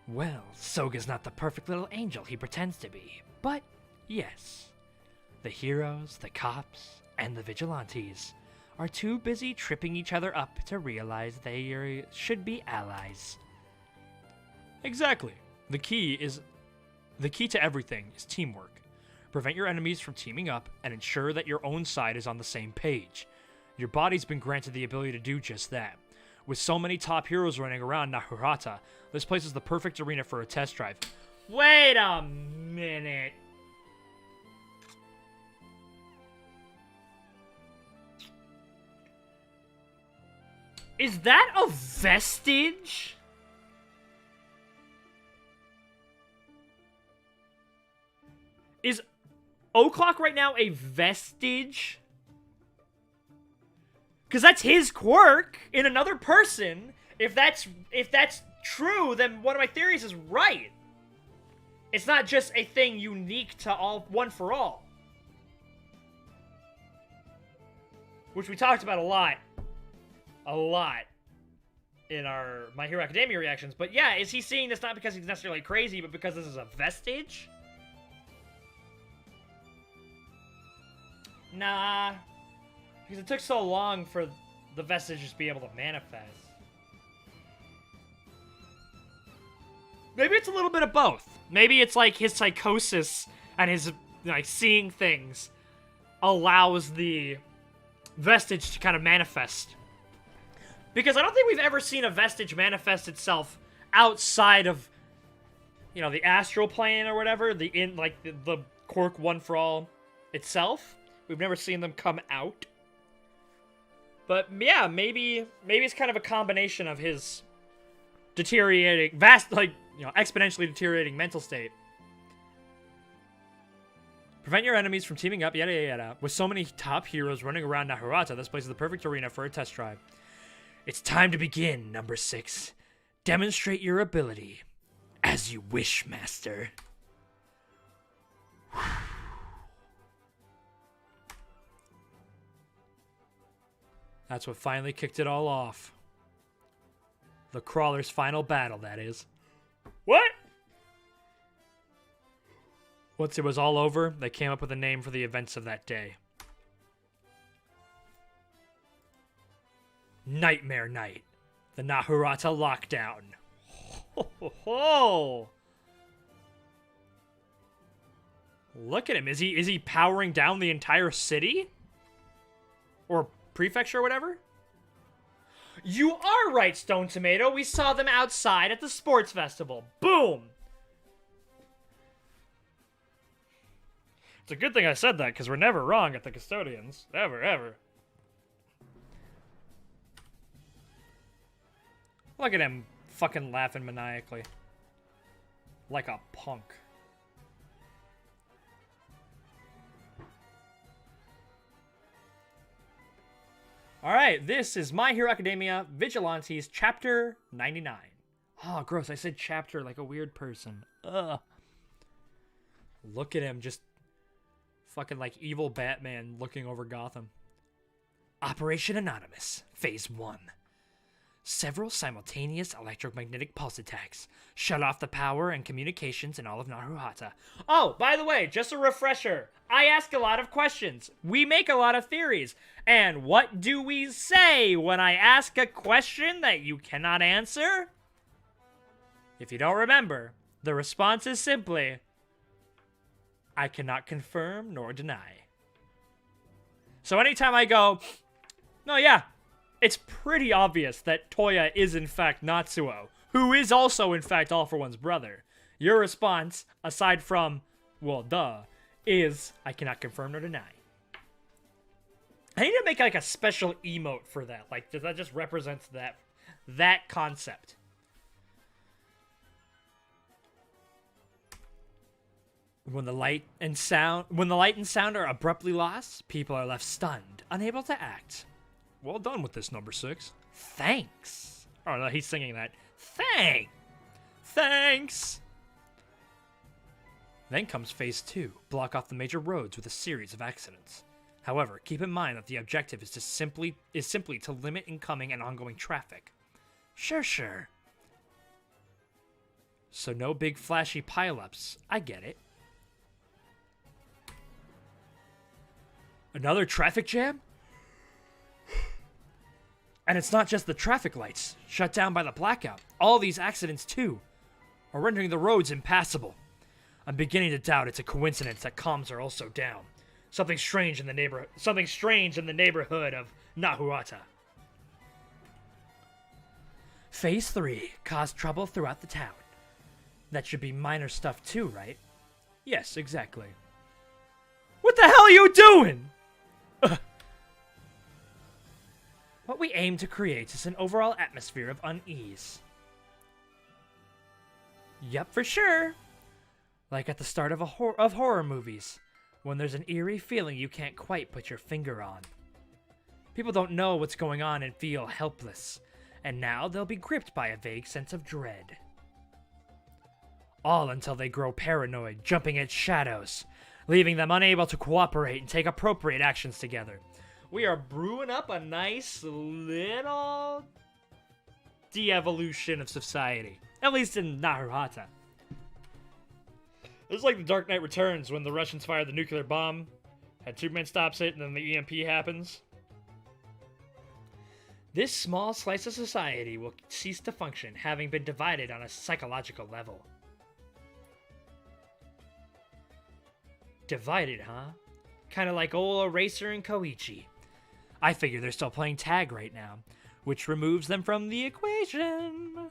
Well, Soga's not the perfect little angel he pretends to be, but yes. The heroes, the cops, and the Vigilantes are too busy tripping each other up to realize they should be allies. Exactly. The key to everything is teamwork. Prevent your enemies from teaming up and ensure that your own side is on the same page. Your body's been granted the ability to do just that. With so many top heroes running around Naruhata, this place is the perfect arena for a test drive. Wait a minute. Is that a vestige? Is O'Clock right now a vestige? Because that's his quirk in another person, If that's true, then one of my theories is right. It's not just a thing unique to all One for All. Which we talked about a lot in our My Hero Academia reactions. But yeah, is he seeing this not because he's necessarily crazy, but because this is a vestige? Nah. Because it took so long for the vestiges to be able to manifest. Maybe it's a little bit of both. Maybe it's like his psychosis and his, like, seeing things allows the vestige to kind of manifest. Because I don't think we've ever seen a vestige manifest itself outside of, you know, the astral plane or whatever, the Cork One for All itself. We've never seen them come out. But yeah, maybe it's kind of a combination of his deteriorating, exponentially deteriorating mental state. Prevent your enemies from teaming up, yada yada yada. With so many top heroes running around Naruhata, this place is the perfect arena for a test drive. It's time to begin, Number 6. Demonstrate your ability as you wish, Master. That's what finally kicked it all off. The Crawler's final battle, that is. What? Once it was all over, they came up with a name for the events of that day. Nightmare Night. The Naruhata Lockdown. Ho, ho, ho. Look at him. Is he powering down the entire city? Or prefecture or whatever? You are right, Stone Tomato. We saw them outside at the sports festival. Boom! It's a good thing I said that, because we're never wrong at the Custodians. Ever, ever. Look at him fucking laughing maniacally. Like a punk. Alright, this is My Hero Academia Vigilantes Chapter 99. Oh, gross. I said chapter like a weird person. Ugh. Look at him, just fucking like evil Batman looking over Gotham. Operation Anonymous, Phase 1. Several simultaneous electromagnetic pulse attacks shut off the power and communications in all of Naruhata. Oh, by the way, just a refresher. I ask a lot of questions. We make a lot of theories. And what do we say when I ask a question that you cannot answer? If you don't remember, the response is simply, I cannot confirm nor deny. So anytime I go, no, yeah, it's pretty obvious that Toya is in fact Natsuo, who is also in fact All For One's brother. Your response, aside from, well, duh, is, I cannot confirm nor deny. I need to make like a special emote for that. Like, that just represents that concept. When the light and sound are abruptly lost, people are left stunned, unable to act. Well done with this, Number 6. Thanks. Oh, no, he's singing that. Thanks. Then comes Phase 2. Block off the major roads with a series of accidents. However, keep in mind that the objective is simply to limit incoming and ongoing traffic. Sure. So no big flashy pileups. I get it. Another traffic jam? And it's not just the traffic lights, shut down by the blackout. All these accidents, too, are rendering the roads impassable. I'm beginning to doubt it's a coincidence that comms are also down. Something strange in the neighborhood of Naruhata. Phase 3 caused trouble throughout the town. That should be minor stuff too, right? Yes, exactly. What the hell are you doing? What we aim to create is an overall atmosphere of unease. Yep, for sure. Like at the start of horror movies, when there's an eerie feeling you can't quite put your finger on. People don't know what's going on and feel helpless, and now they'll be gripped by a vague sense of dread. All until they grow paranoid, jumping at shadows, leaving them unable to cooperate and take appropriate actions together. We are brewing up a nice little de-evolution of society, at least in Naruhata. This is like the Dark Knight Returns when the Russians fired the nuclear bomb, and Superman stops it, and then the EMP happens. This small slice of society will cease to function, having been divided on a psychological level. Divided, huh? Kind of like old Eraser and Koichi. I figure they're still playing tag right now, which removes them from the equation.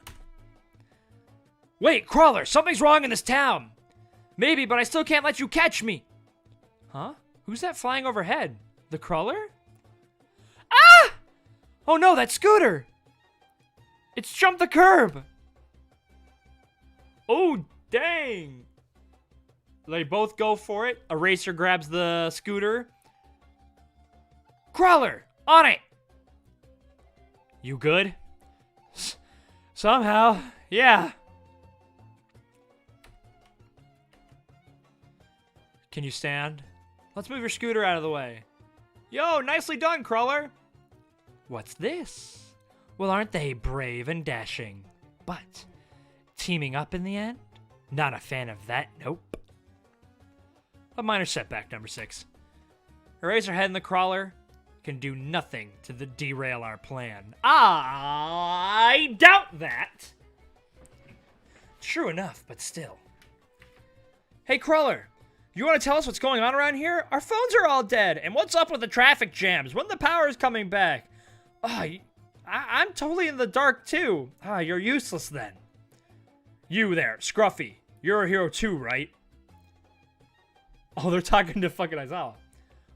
Wait, Crawler, something's wrong in this town! Maybe, but I still can't let you catch me! Huh? Who's that flying overhead? The Crawler? Ah! Oh no, that scooter! It's jumped the curb! Oh, dang! They both go for it. Eraser grabs the scooter. Crawler! On it! You good? Somehow, yeah. Can you stand? Let's move your scooter out of the way. Yo, nicely done, Crawler! What's this? Well, aren't they brave and dashing? But, teaming up in the end? Not a fan of that, nope. A minor setback, number 6. Eraserhead and the Crawler can do nothing to derail our plan. I doubt that! True enough, but still. Hey, Crawler! You want to tell us what's going on around here? Our phones are all dead, and what's up with the traffic jams? When the power is coming back? I'm totally in the dark, too. You're useless, then. You there, Scruffy. You're a hero, too, right? Oh, they're talking to fucking Aizawa.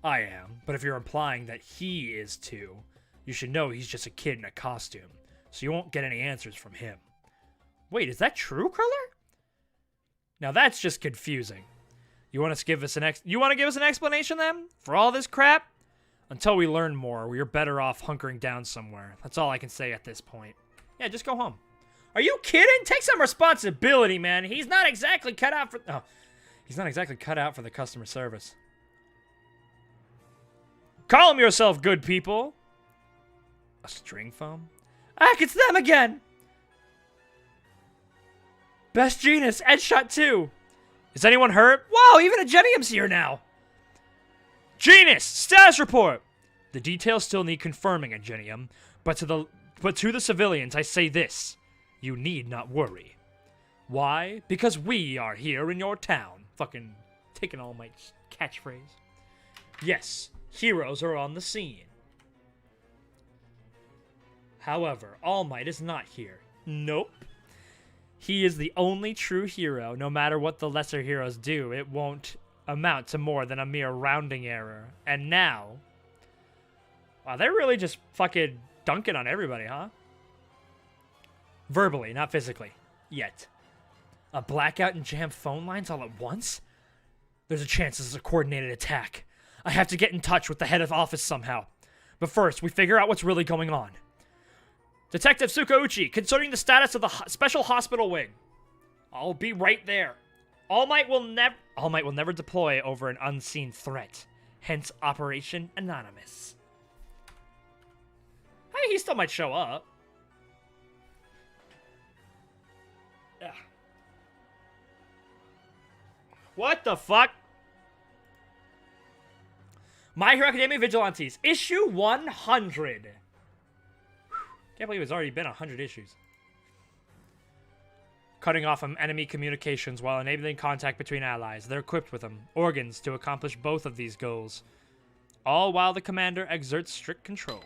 I am, but if you're implying that he is too, you should know he's just a kid in a costume, so you won't get any answers from him. Wait, is that true, Crawler? Now that's just confusing. You want to give us an explanation then for all this crap? Until we learn more, we're better off hunkering down somewhere. That's all I can say at this point. Yeah, just go home. Are you kidding? Take some responsibility, man. He's not exactly cut out for the customer service. Calm yourself, good people. A string foam? It's them again! Best Genus, Edgeshot 2. Is anyone hurt? Wow, even a Genium's here now. Genus, status report. The details still need confirming, Genium, but to the civilians I say this. You need not worry. Why? Because we are here in your town. Fucking taking all my catchphrase. Yes, heroes are on the scene. However, All Might is not here. Nope. He is the only true hero. No matter what the lesser heroes do, it won't amount to more than a mere rounding error. And now... Wow, they're really just fucking dunking on everybody, huh? Verbally, not physically. Yet. A blackout and jammed phone lines all at once? There's a chance this is a coordinated attack. I have to get in touch with the head of office somehow. But first, we figure out what's really going on. Detective Sukauchi, concerning the status of the special hospital wing. I'll be right there. All Might will never deploy over an unseen threat. Hence, Operation Anonymous. I mean, he still might show up. Ugh. What the fuck? My Hero Academia Vigilantes, issue 100. Can't believe it's already been 100 issues. Cutting off enemy communications while enabling contact between allies. They're equipped with them. Organs to accomplish both of these goals. All while the commander exerts strict control.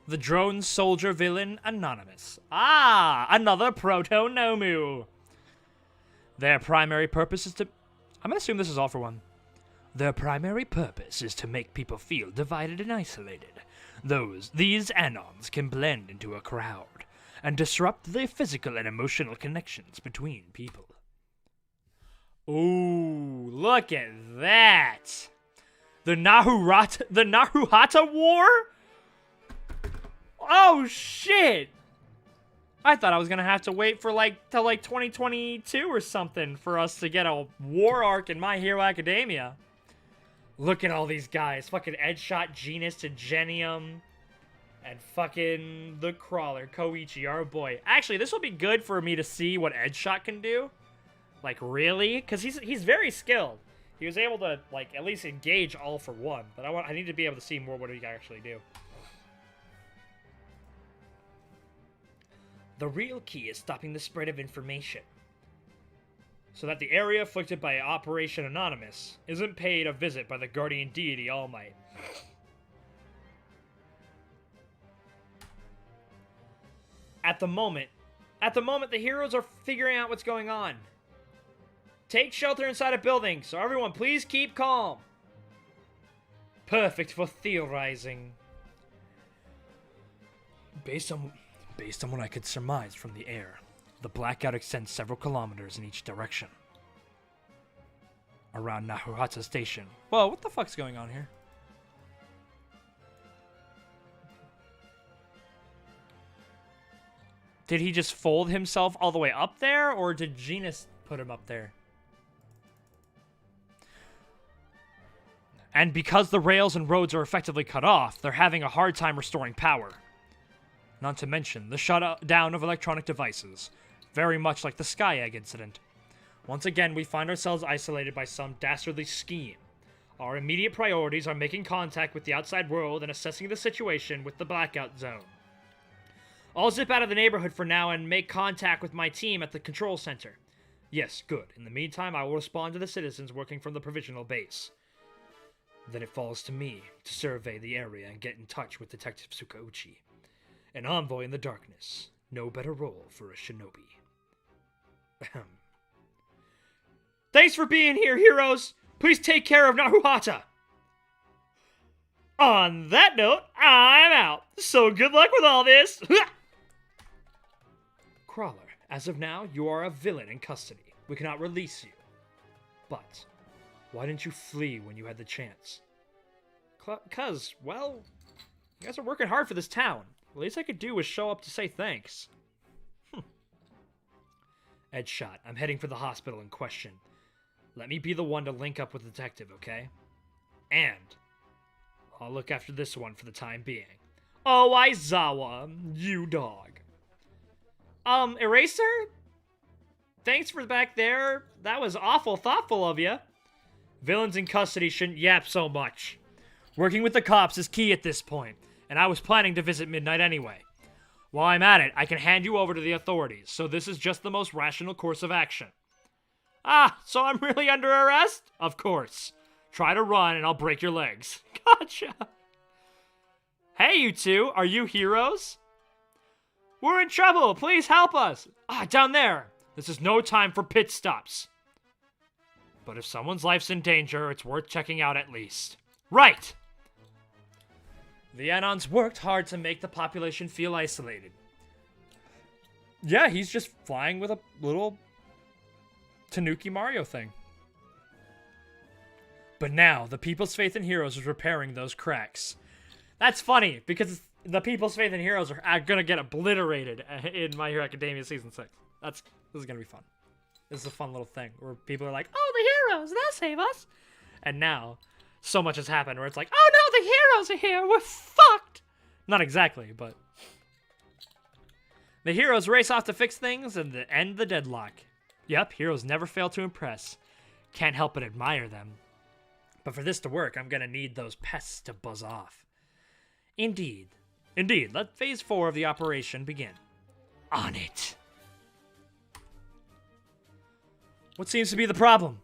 The Drone Soldier Villain Anonymous. Another Proto-Nomu. Their primary purpose is to... I'm gonna assume this is all for one. Their primary purpose is to make people feel divided and isolated. These Anons can blend into a crowd and disrupt the physical and emotional connections between people. Ooh, look at that! The Naruhata War? Oh, shit! I thought I was gonna have to wait for, till 2022 or something for us to get a war arc in My Hero Academia. Look at all these guys. Fucking Edgeshot, Genus, Genium, and fucking the Crawler, Koichi, our boy. Actually, this will be good for me to see what Edgeshot can do. Like, really? Because he's very skilled. He was able to, at least engage all for one. But I need to be able to see more what he can actually do. The real key is stopping the spread of information, so that the area afflicted by Operation Anonymous isn't paid a visit by the guardian deity All Might. At the moment, the heroes are figuring out what's going on. Take shelter inside a building, so everyone please keep calm. Perfect for theorizing. Based on what I could surmise from the air, the blackout extends several kilometers in each direction. Around Naruhata Station. Whoa, what the fuck's going on here? Did he just fold himself all the way up there, or did Genus put him up there? And because the rails and roads are effectively cut off, they're having a hard time restoring power. Not to mention the shutdown of electronic devices, very much like the Sky Egg incident. Once again, we find ourselves isolated by some dastardly scheme. Our immediate priorities are making contact with the outside world and assessing the situation with the blackout zone. I'll zip out of the neighborhood for now and make contact with my team at the control center. Yes, good. In the meantime, I will respond to the citizens working from the provisional base. Then it falls to me to survey the area and get in touch with Detective Tsukauchi. An envoy in the darkness. No better role for a shinobi. Ahem. Thanks for being here, heroes! Please take care of Naruhata! On that note, I'm out. So good luck with all this! Crawler, as of now, you are a villain in custody. We cannot release you. But why didn't you flee when you had the chance? 'Cause, well, you guys are working hard for this town. The least I could do was show up to say thanks. Edgeshot, I'm heading for the hospital in question. Let me be the one to link up with the detective, okay? And I'll look after this one for the time being. Oh, Aizawa, you dog. Eraser? Thanks for back there. That was awful thoughtful of you. Villains in custody shouldn't yap so much. Working with the cops is key at this point, and I was planning to visit Midnight anyway. While I'm at it, I can hand you over to the authorities, so this is just the most rational course of action. Ah, so I'm really under arrest? Of course. Try to run and I'll break your legs. Gotcha. Hey, you two, are you heroes? We're in trouble, please help us. Ah, down there. This is no time for pit stops. But if someone's life's in danger, it's worth checking out at least. Right! The Anons worked hard to make the population feel isolated. Yeah, he's just flying with a little Tanuki Mario thing. But now, the people's faith in heroes is repairing those cracks. That's funny, because the people's faith in heroes are gonna get obliterated in My Hero Academia Season 6. This is gonna be fun. This is a fun little thing, where people are like, oh, the heroes, they'll save us! And now, so much has happened where it's like, oh no, the heroes are here, we're fucked! Not exactly, but... The heroes race off to fix things and end the deadlock. Yep, heroes never fail to impress. Can't help but admire them. But for this to work, I'm gonna need those pests to buzz off. Indeed. Indeed, let Phase 4 of the operation begin. On it! What seems to be the problem?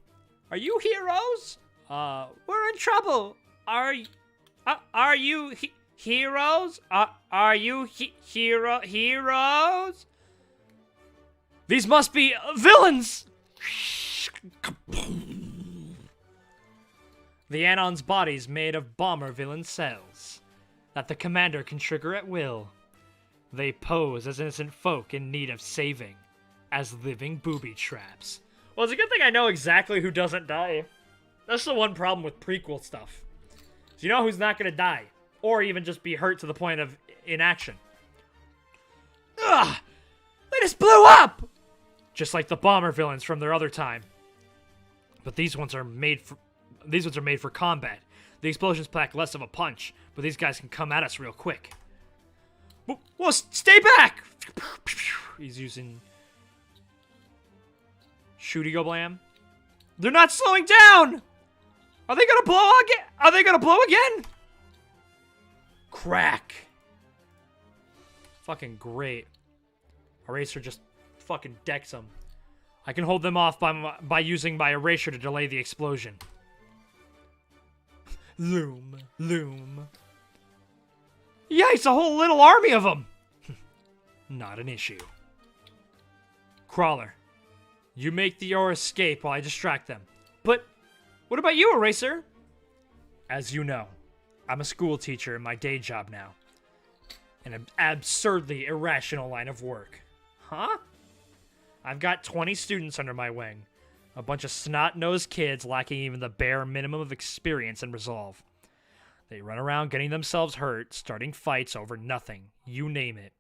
Are you heroes? We're in trouble. Are you heroes? Are you heroes? These must be villains! The Anon's body's made of bomber villain cells that the commander can trigger at will. They pose as innocent folk in need of saving, as living booby traps. Well, it's a good thing I know exactly who doesn't die. That's the one problem with prequel stuff. So you know who's not gonna die, or even just be hurt to the point of inaction. Ugh! They just blew up! Just like the bomber villains from their other time. But these ones are made for combat. The explosions pack less of a punch, but these guys can come at us real quick. Well, stay back! He's using Shooty-go blam. They're not slowing down! Are they gonna blow again? Are they gonna blow again? Crack. Fucking great. Eraser just fucking decks them. I can hold them off by using my eraser to delay the explosion. Loom, loom. Yikes, a whole little army of them! Not an issue. Crawler, you make your escape while I distract them. But what about you, Eraser? As you know, I'm a school teacher in my day job now. An absurdly irrational line of work. Huh? I've got 20 students under my wing. A bunch of snot-nosed kids lacking even the bare minimum of experience and resolve. They run around getting themselves hurt, starting fights over nothing. You name it.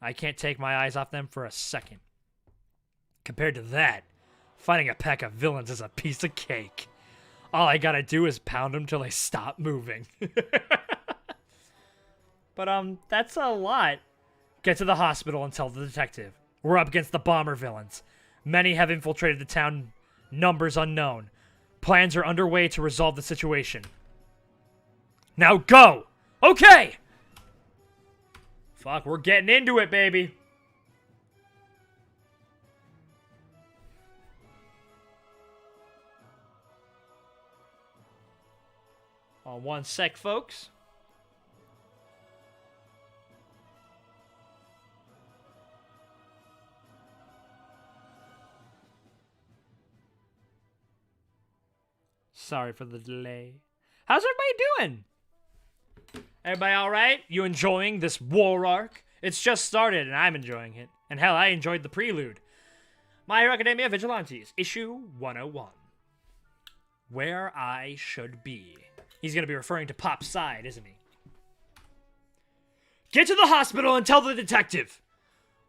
I can't take my eyes off them for a second. Compared to that, fighting a pack of villains is a piece of cake. All I gotta do is pound them till they stop moving. But, that's a lot. Get to the hospital and tell the detective. We're up against the bomber villains. Many have infiltrated the town, numbers unknown. Plans are underway to resolve the situation. Now go! Okay! Fuck, we're getting into it, baby. One sec, folks. Sorry for the delay. How's everybody doing? Everybody alright? You enjoying this war arc? It's just started and I'm enjoying it. And hell, I enjoyed the prelude. My Hero Academia Vigilantes, issue 101. Where I should be. He's gonna be referring to Pop's side, isn't he? Get to the hospital and tell the detective.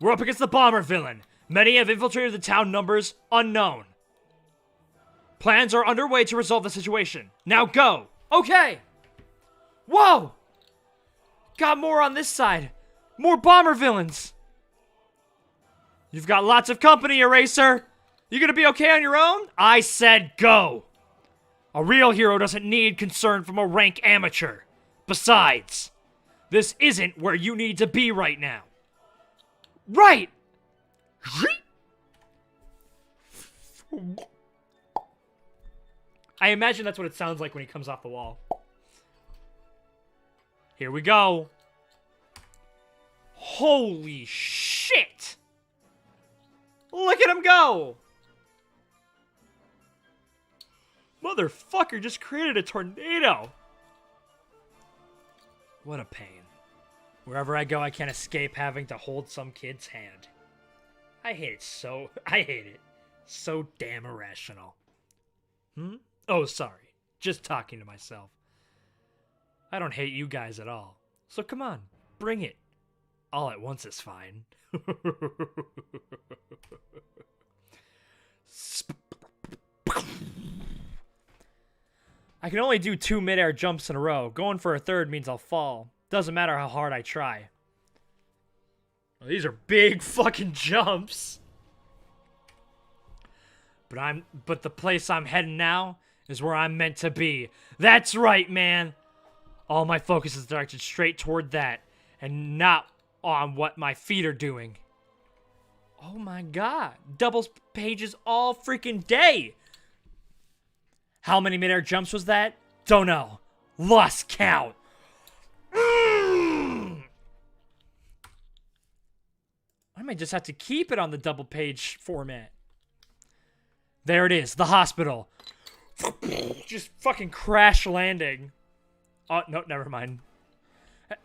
We're up against the bomber villain. Many have infiltrated the town, numbers unknown. Plans are underway to resolve the situation. Now go! Okay! Whoa! Got more on this side. More bomber villains. You've got lots of company, Eraser. You gonna be okay on your own? I said go! A real hero doesn't need concern from a rank amateur. Besides, this isn't where you need to be right now. Right! I imagine that's what it sounds like when he comes off the wall. Here we go. Holy shit! Look at him go! Motherfucker just created a tornado! What a pain. Wherever I go, I can't escape having to hold some kid's hand. I hate it so... I hate it. So damn irrational. Oh, sorry. Just talking to myself. I don't hate you guys at all. So come on, bring it. All at once is fine. I can only do 2 mid-air jumps in a row. Going for a third means I'll fall. Doesn't matter how hard I try. Well, these are big fucking jumps. But the place I'm heading now is where I'm meant to be. That's right, man. All my focus is directed straight toward that, and not on what my feet are doing. Oh my god. Doubles pages all freaking day. How many mid-air jumps was that? Don't know. Lost count. I might just have to keep it on the double page format. There it is, the hospital. Just fucking crash landing. Oh, no, never mind.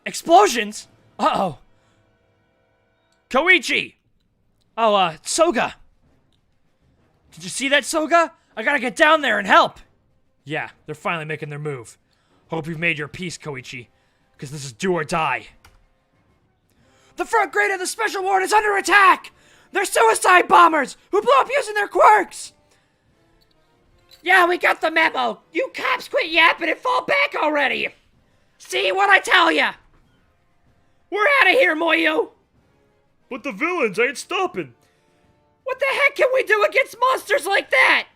Explosions? Uh-oh. Koichi! Oh, Soga. Did you see that, Soga? I gotta get down there and help. Yeah, they're finally making their move. Hope you've made your peace, Koichi. Because this is do or die. The front grade of the Special Ward is under attack! They're suicide bombers who blow up using their quirks! Yeah, we got the memo! You cops quit yapping and fall back already! See what I tell ya? We're out of here, Moyo! But the villains ain't stopping! What the heck can we do against monsters like that?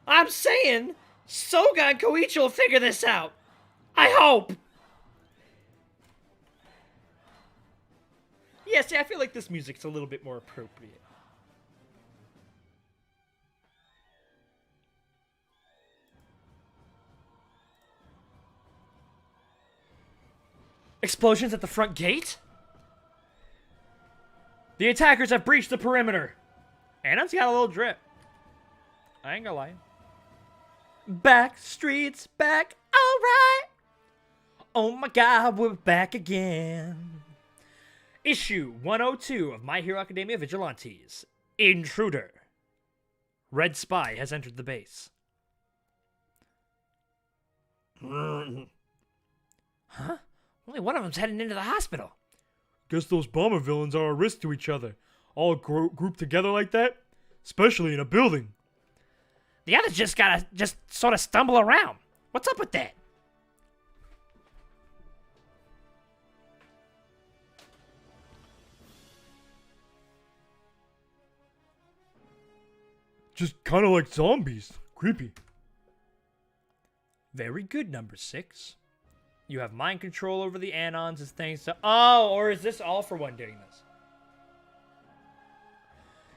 I'm saying, Soga and Koichi will figure this out. I hope! Yeah, see, I feel like this music's a little bit more appropriate. Explosions at the front gate? The attackers have breached the perimeter. Anna's got a little drip. I ain't gonna lie. Back streets back, alright. Oh my god, we're back again. Issue 102 of My Hero Academia Vigilantes. Intruder. Red spy has entered the base. Huh? Only one of them's heading into the hospital. Guess those bomber villains are a risk to each other. All grouped together like that? Especially in a building. The others just gotta sort of stumble around. What's up with that? Just kind of like zombies. Creepy. Very good, number 6. You have mind control over the Anons as things to... Oh, or is this all for one doing this?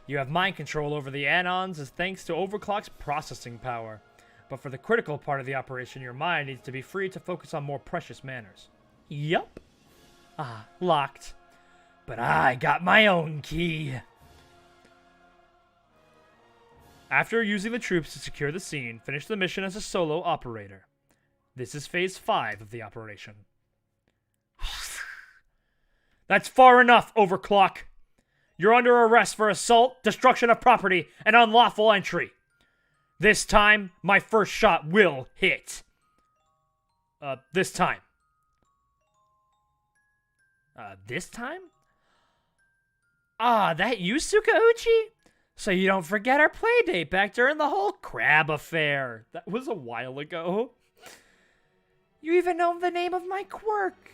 You have mind control over the Anons as thanks to Overclock's processing power. But for the critical part of the operation, your mind needs to be free to focus on more precious matters. Yup. Ah, locked. But I got my own key. After using the troops to secure the scene, finish the mission as a solo operator. This is phase 5 of the operation. That's far enough, Overclock. You're under arrest for assault, destruction of property, and unlawful entry. This time, my first shot will hit. This time. This time? Ah, that you, Sukauchi? So you don't forget our playdate back during the whole crab affair. That was a while ago. You even know the name of my quirk.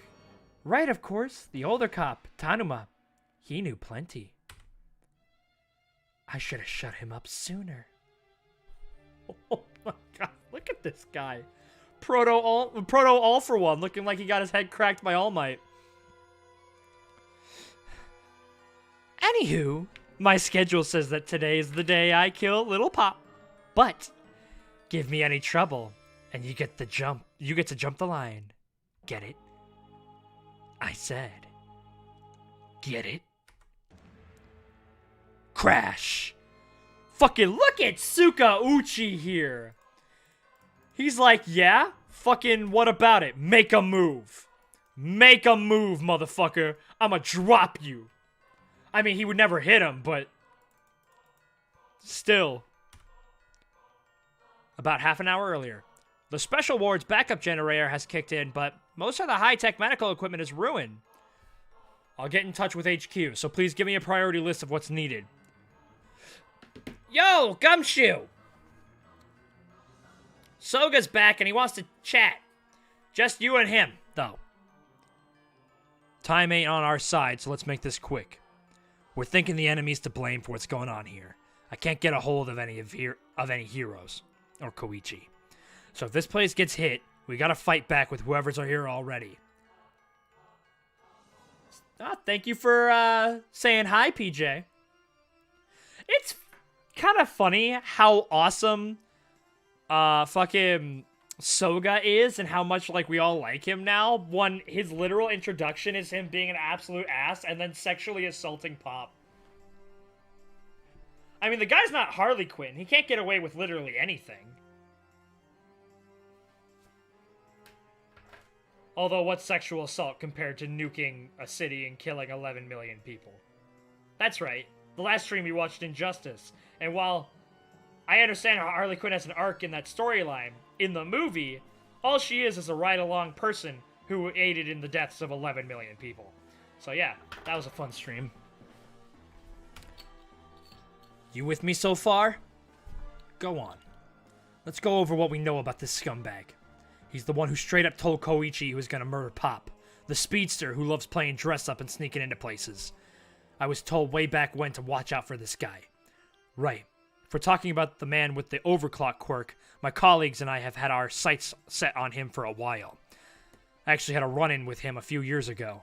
Right, of course. The older cop, Tanuma. He knew plenty. I should have shut him up sooner. Oh my god, look at this guy. Proto All for One, looking like he got his head cracked by All Might. Anywho, my schedule says that today is the day I kill Little Pop. But give me any trouble, and you get to jump the line. Get it? I said. Get it? Crash. Fucking look at Sukauchi here. He's like, yeah? Fucking what about it? Make a move. Make a move, motherfucker. I'ma drop you. I mean, he would never hit him, but still. About half an hour earlier. The Special Ward's backup generator has kicked in, but most of the high-tech medical equipment is ruined. I'll get in touch with HQ, so please give me a priority list of what's needed. Yo, Gumshoe! Soga's back and he wants to chat. Just you and him, though. Time ain't on our side, so let's make this quick. We're thinking the enemy's to blame for what's going on here. I can't get a hold of any heroes, or Koichi. So if this place gets hit, we gotta fight back with whoever's here already. Thank you for saying hi, PJ. It's kind of funny how awesome fucking Soga is and how much like we all like him now. One, his literal introduction is him being an absolute ass and then sexually assaulting Pop. I mean, the guy's not Harley Quinn. He can't get away with literally anything. Although, what's sexual assault compared to nuking a city and killing 11 million people? That's right. The last stream we watched Injustice. And while I understand how Harley Quinn has an arc in that storyline, in the movie, all she is a ride-along person who aided in the deaths of 11 million people. So yeah, that was a fun stream. You with me so far? Go on. Let's go over what we know about this scumbag. He's the one who straight up told Koichi he was gonna murder Pop, the speedster who loves playing dress up and sneaking into places. I was told way back when to watch out for this guy. Right. If we're talking about the man with the overclock quirk, my colleagues and I have had our sights set on him for a while. I actually had a run-in with him a few years ago.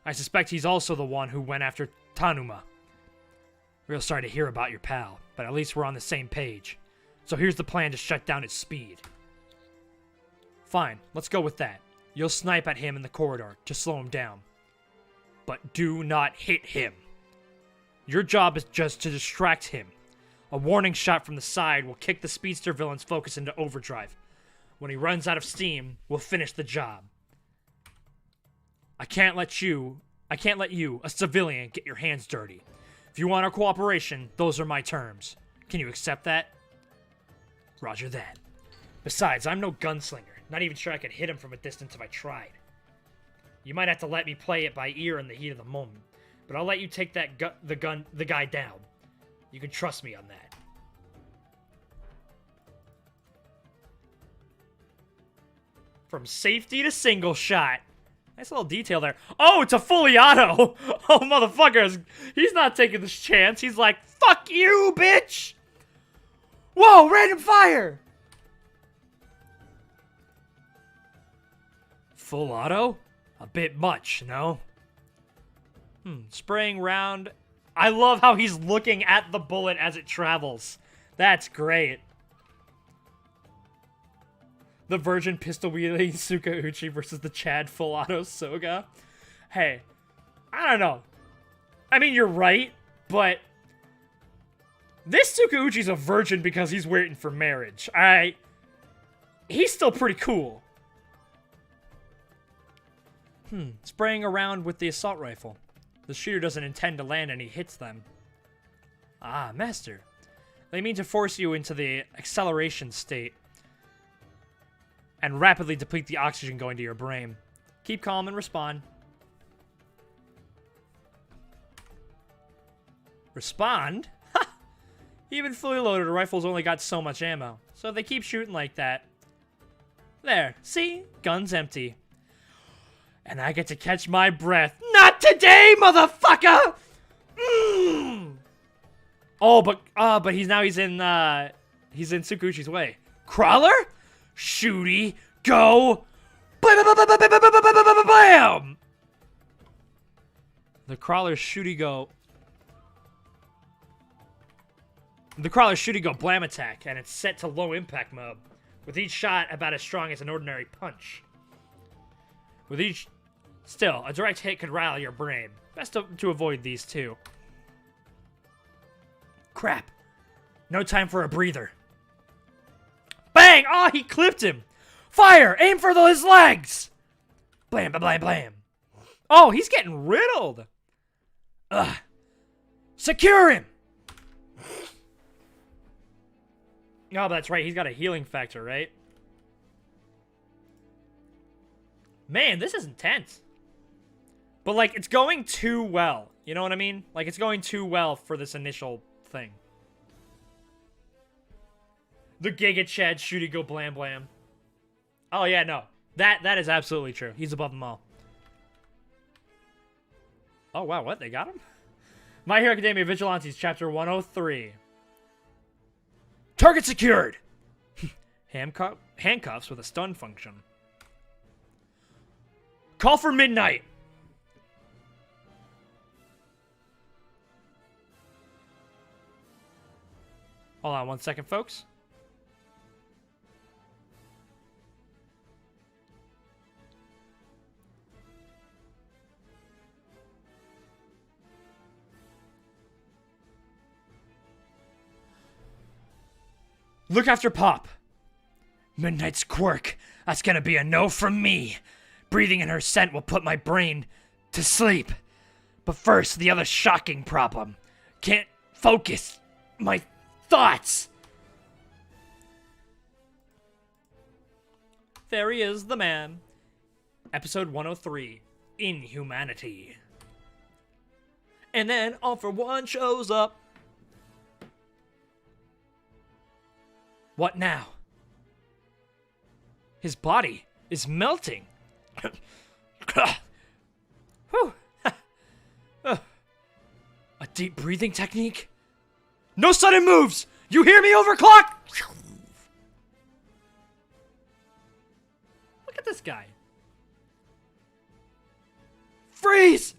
I suspect he's also the one who went after Tanuma. Real sorry to hear about your pal, but at least we're on the same page. So here's the plan to shut down his speed. Fine, let's go with that. You'll snipe at him in the corridor to slow him down. But do not hit him. Your job is just to distract him. A warning shot from the side will kick the speedster villain's focus into overdrive. When he runs out of steam, we'll finish the job. I can't let you, a civilian, get your hands dirty. If you want our cooperation, those are my terms. Can you accept that? Roger that. Besides, I'm no gunslinger. Not even sure I could hit him from a distance if I tried. You might have to let me play it by ear in the heat of the moment, but I'll let you take the guy down. You can trust me on that. From safety to single shot. Nice little detail there. Oh, it's a fully auto! Oh, motherfuckers! He's not taking this chance. He's like, fuck you, bitch! Whoa, random fire! Full auto? A bit much, no? Spraying round. I love how he's looking at the bullet as it travels. That's great. The virgin pistol wielding Sukauchi versus the Chad full auto Soga. Hey, I don't know. I mean, you're right, but this Sukauchi's a virgin because he's waiting for marriage. Alright? He's still pretty cool. Spraying around with the assault rifle. The shooter doesn't intend to land and he hits them. Ah, master. They mean to force you into the acceleration state and rapidly deplete the oxygen going to your brain. Keep calm and respond. Respond? Ha! Even fully loaded, a rifle's only got so much ammo. So if they keep shooting like that. There, see? Gun's empty. And I get to catch my breath. Not today, motherfucker! Oh, but he's in Sukauchi's way. Crawler? Shooty, go! Bam! The crawler's shooty go blam attack, and it's set to low impact mode, with each shot about as strong as an ordinary punch. Still, a direct hit could rattle your brain. Best to avoid these two. Crap. No time for a breather. Bang! Oh, he clipped him! Fire! Aim for his legs! Blam, blam, blam, blam. Oh, he's getting riddled! Ugh. Secure him! Oh, that's right, he's got a healing factor, right? Man, this is intense. But, like, it's going too well. You know what I mean? Like, it's going too well for this initial thing. The Giga Chad shooty go blam blam. Oh, yeah, no. That is absolutely true. He's above them all. Oh, wow, what? They got him? My Hero Academia Vigilantes, Chapter 103. Target secured! Handcuffs with a stun function. Call for midnight! Hold on 1 second, folks. Look after Pop. Midnight's quirk. That's gonna be a no from me. Breathing in her scent will put my brain to sleep. But first, the other shocking problem. Can't focus my thoughts. There he is, the man. Episode 103, Inhumanity. And then All For One shows up. What now? His body is melting. Whew. A deep breathing technique? No sudden moves! You hear me, overclock? Look at this guy. Freeze!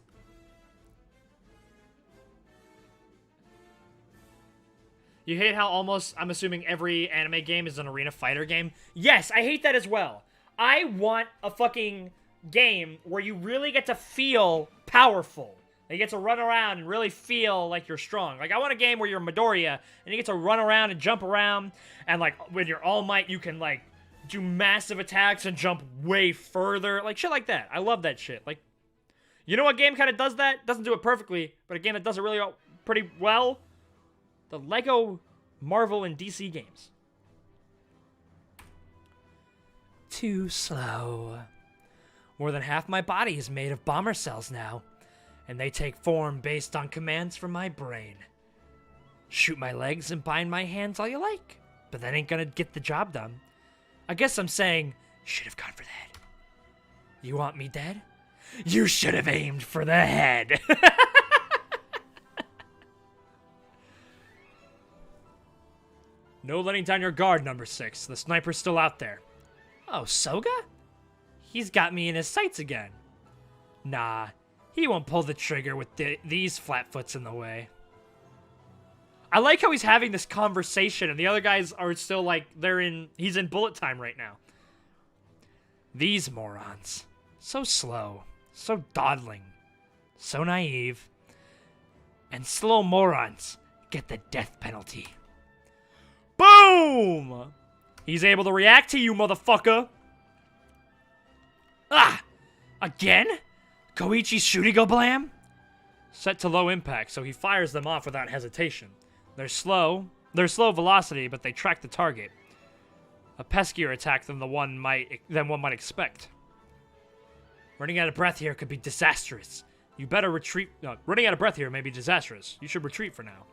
You hate how almost, I'm assuming, every anime game is an arena fighter game? Yes, I hate that as well. I want a fucking game where you really get to feel powerful. You get to run around and really feel like you're strong. Like, I want a game where you're Midoriya, and you get to run around and jump around, and, like, with your All Might, you can, like, do massive attacks and jump way further. Like, shit like that. I love that shit. Like, you know what game kind of does that? Doesn't do it perfectly, but a game that does it really pretty well? The Lego, Marvel, and DC games. Too slow. More than half my body is made of bomber cells now, and they take form based on commands from my brain. Shoot my legs and bind my hands all you like, but that ain't gonna get the job done. I guess I'm saying, should have gone for the head. You want me dead? You should have aimed for the head. No letting down your guard, number 6. The sniper's still out there. Oh, Soga? He's got me in his sights again. Nah, he won't pull the trigger with these flatfoots in the way. I like how he's having this conversation and the other guys are still like, he's in bullet time right now. These morons. So slow. So dawdling. So naive. And slow morons get the death penalty. Boom! He's able to react to you, motherfucker. Ah! Again? Koichi's shooty-go blam? Set to low impact, so he fires them off without hesitation. They're slow velocity, but they track the target. A peskier attack than one might expect. Running out of breath here could be disastrous. You better retreat. No, running out of breath here may be disastrous. You should retreat for now.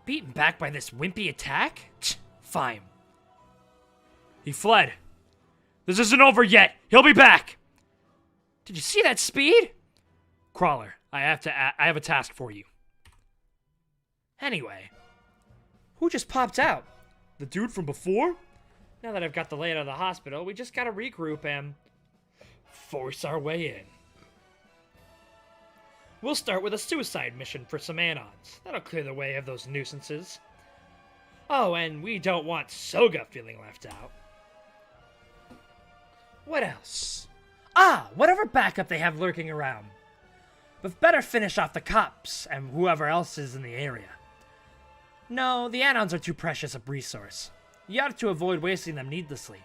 Beaten back by this wimpy attack? Fine. He fled. This isn't over yet. He'll be back. Did you see that speed? Crawler, I have a task for you. Anyway, who just popped out? The dude from before? Now that I've got the layout of the hospital, we just gotta regroup and force our way in. We'll start with a suicide mission for some Anons. That'll clear the way of those nuisances. Oh, and we don't want Soga feeling left out. What else? Ah, whatever backup they have lurking around. But better finish off the cops and whoever else is in the area. No, the Anons are too precious a resource. You ought to avoid wasting them needlessly.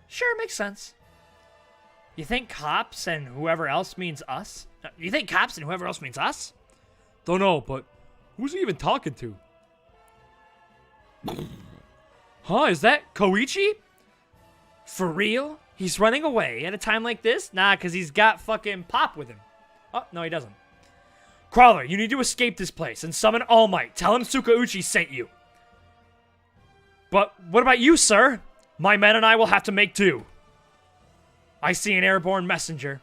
Sure, makes sense. You think cops and whoever else means us? You think cops and whoever else means us? Don't know, but who's he even talking to? Huh, is that Koichi? For real? He's running away at a time like this? Nah, because he's got fucking Pop with him. Oh, no, he doesn't. Crawler, you need to escape this place and summon All Might. Tell him Tsukauchi sent you. But what about you, sir? My men and I will have to make do. I see an airborne messenger.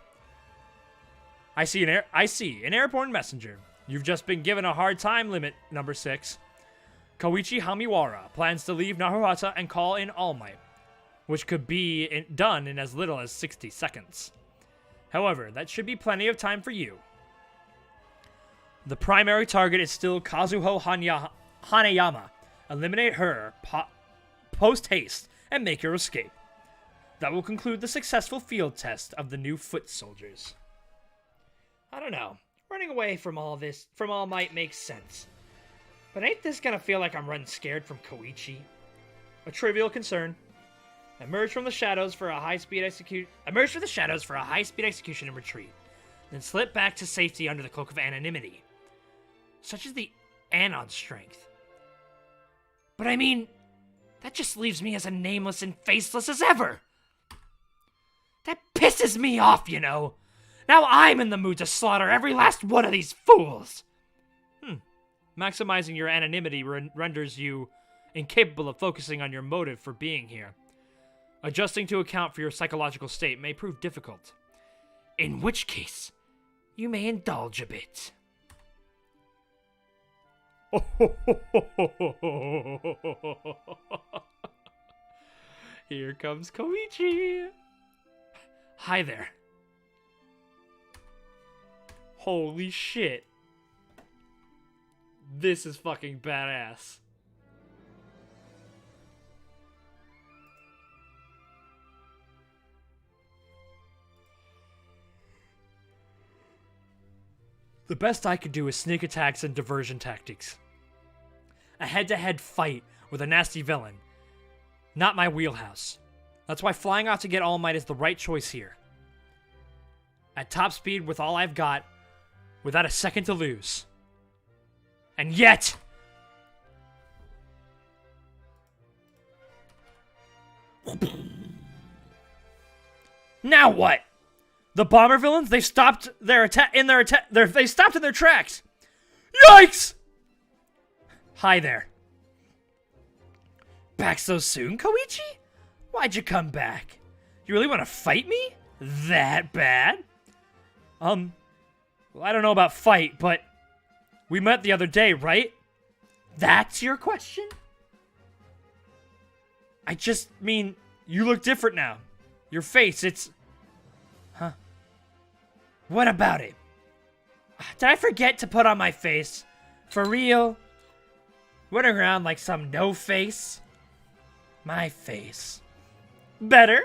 I see an airborne messenger. You've just been given a hard time limit, number 6. Koichi Hamiwara plans to leave Naruhata and call in All Might, which could be done in as little as 60 seconds. However, that should be plenty of time for you. The primary target is still Kazuho Hanayama. Eliminate her post-haste and make your escape. That will conclude the successful field test of the new foot soldiers. I don't know. Running away from all this, from All Might makes sense. But ain't this gonna feel like I'm running scared from Koichi? A trivial concern. Emerge from the shadows for a high-speed execution and retreat. Then slip back to safety under the cloak of anonymity. Such is the Anon strength. But I mean, that just leaves me as nameless and faceless as ever. That pisses me off, you know. Now I'm in the mood to slaughter every last one of these fools. Maximizing your anonymity renders you incapable of focusing on your motive for being here. Adjusting to account for your psychological state may prove difficult. In which case, you may indulge a bit. Here comes Koichi. Hi there. Holy shit. This is fucking badass. The best I could do is sneak attacks and diversion tactics. A head-to-head fight with a nasty villain. Not my wheelhouse. That's why flying out to get All Might is the right choice here. At top speed with all I've got, without a second to lose. And yet... Now what? The bomber villains, they've stopped their attack they stopped in their tracks. Yikes! Hi there. Back so soon, Koichi? Why'd you come back? You really want to fight me? That bad? Well, I don't know about fight, but we met the other day, right? That's your question? I just mean, you look different now. Your face, it's... Huh? What about it? Did I forget to put on my face? For real? Running around like some no-face? My face. Better?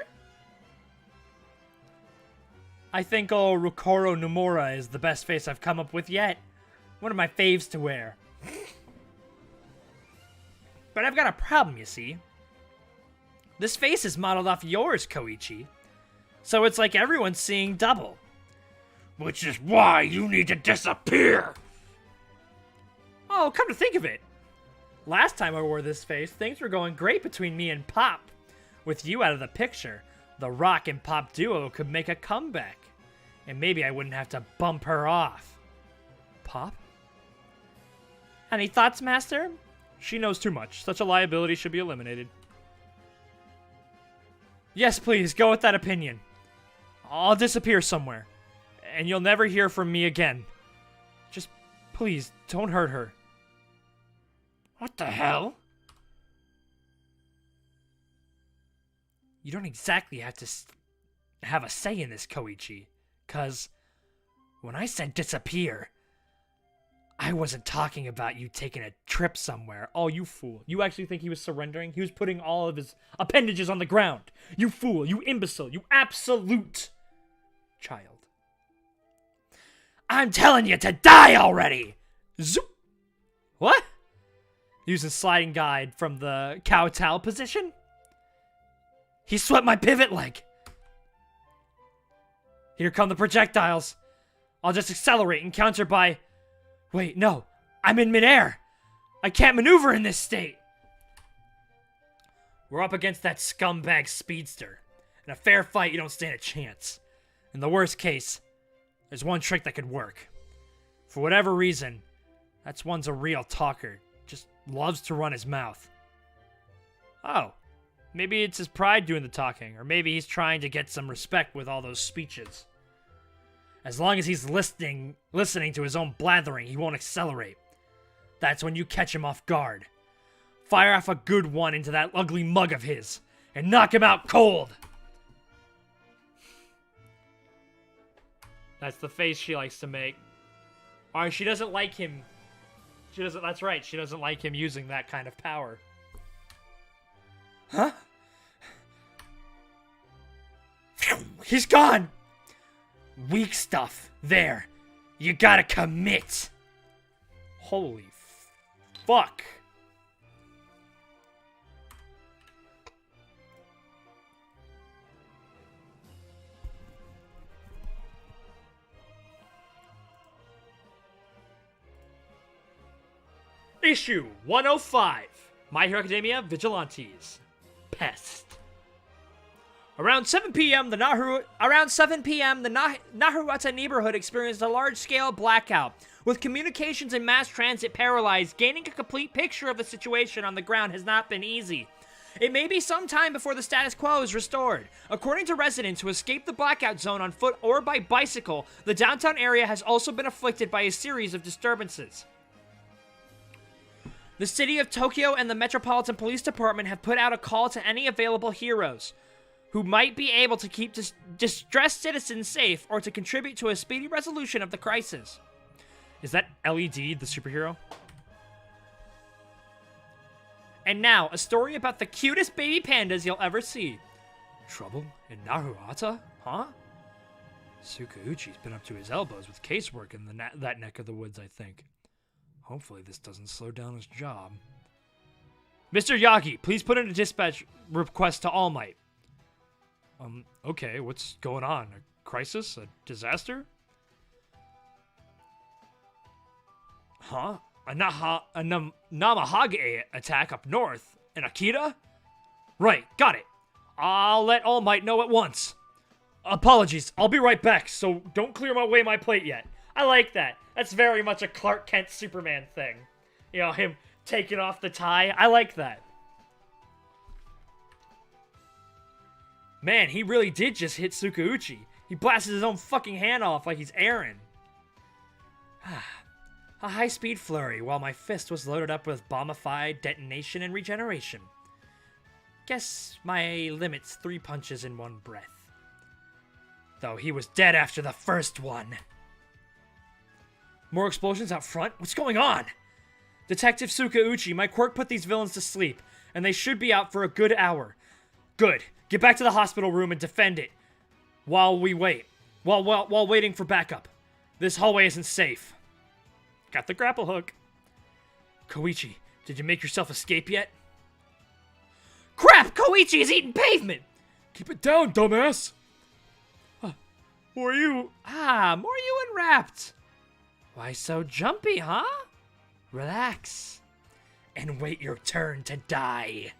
I think old Rokoro Nomura is the best face I've come up with yet. One of my faves to wear. But I've got a problem, you see. This face is modeled off yours, Koichi. So it's like everyone's seeing double. Which is why you need to disappear! Oh, come to think of it. Last time I wore this face, things were going great between me and Pop. With you out of the picture, the Rock and Pop duo could make a comeback. And maybe I wouldn't have to bump her off. Pop? Any thoughts, Master? She knows too much. Such a liability should be eliminated. Yes, please, go with that opinion. I'll disappear somewhere. And you'll never hear from me again. Just, please, don't hurt her. What the hell? You don't exactly have to have a say in this, Koichi. 'Cause when I said disappear, I wasn't talking about you taking a trip somewhere. Oh, you fool. You actually think he was surrendering? He was putting all of his appendages on the ground. You fool. You imbecile. You absolute child. I'm telling you to die already! Zoop! What? Using sliding guide from the kowtow position? He swept my pivot leg! Here come the projectiles. I'll just accelerate and counter by... Wait, no. I'm in midair. I can't maneuver in this state. We're up against that scumbag speedster. In a fair fight, you don't stand a chance. In the worst case, there's one trick that could work. For whatever reason, that one's a real talker. Just loves to run his mouth. Oh. Maybe it's his pride doing the talking, or maybe he's trying to get some respect with all those speeches. As long as he's listening to his own blathering, he won't accelerate. That's when you catch him off guard. Fire off a good one into that ugly mug of his, and knock him out cold! That's the face she likes to make. Alright, she doesn't like him. That's right, she doesn't like him using that kind of power. Huh? He's gone! Weak stuff. There. You gotta commit. Holy fuck. Issue 105. My Hero Academia Vigilantes. Pest. Around 7 p.m., the Naruhata neighborhood experienced a large-scale blackout, with communications and mass transit paralyzed. Gaining a complete picture of the situation on the ground has not been easy. It may be some time before the status quo is restored. According to residents who escaped the blackout zone on foot or by bicycle, the downtown area has also been afflicted by a series of disturbances. The city of Tokyo and the Metropolitan Police Department have put out a call to any available heroes who might be able to keep distressed citizens safe or to contribute to a speedy resolution of the crisis. Is that LED the superhero? And now, a story about the cutest baby pandas you'll ever see. Trouble in Naruhata? Huh? Sukauchi's been up to his elbows with casework in that neck of the woods, I think. Hopefully this doesn't slow down his job. Mr. Yagi, please put in a dispatch request to All Might. Okay, what's going on? A crisis? A disaster? Huh? A Namahage attack up north? In Akita? Right, got it. I'll let All Might know at once. Apologies, I'll be right back, so don't clear away my plate yet. I like that. That's very much a Clark Kent Superman thing. You know, him taking off the tie. I like that. Man, he really did just hit Sukauchi. He blasted his own fucking hand off like he's Aaron. A high-speed flurry while my fist was loaded up with bombify, detonation, and regeneration. Guess my limit's 3 punches in one breath. Though he was dead after the first one. More explosions out front? What's going on? Detective Sukauchi, my quirk put these villains to sleep, and they should be out for a good hour. Good. Get back to the hospital room and defend it. While we wait. While waiting for backup. This hallway isn't safe. Got the grapple hook. Koichi, did you make yourself escape yet? Crap! Koichi is eating pavement! Keep it down, dumbass! More you enwrapped. Why so jumpy, huh? Relax. And wait your turn to die.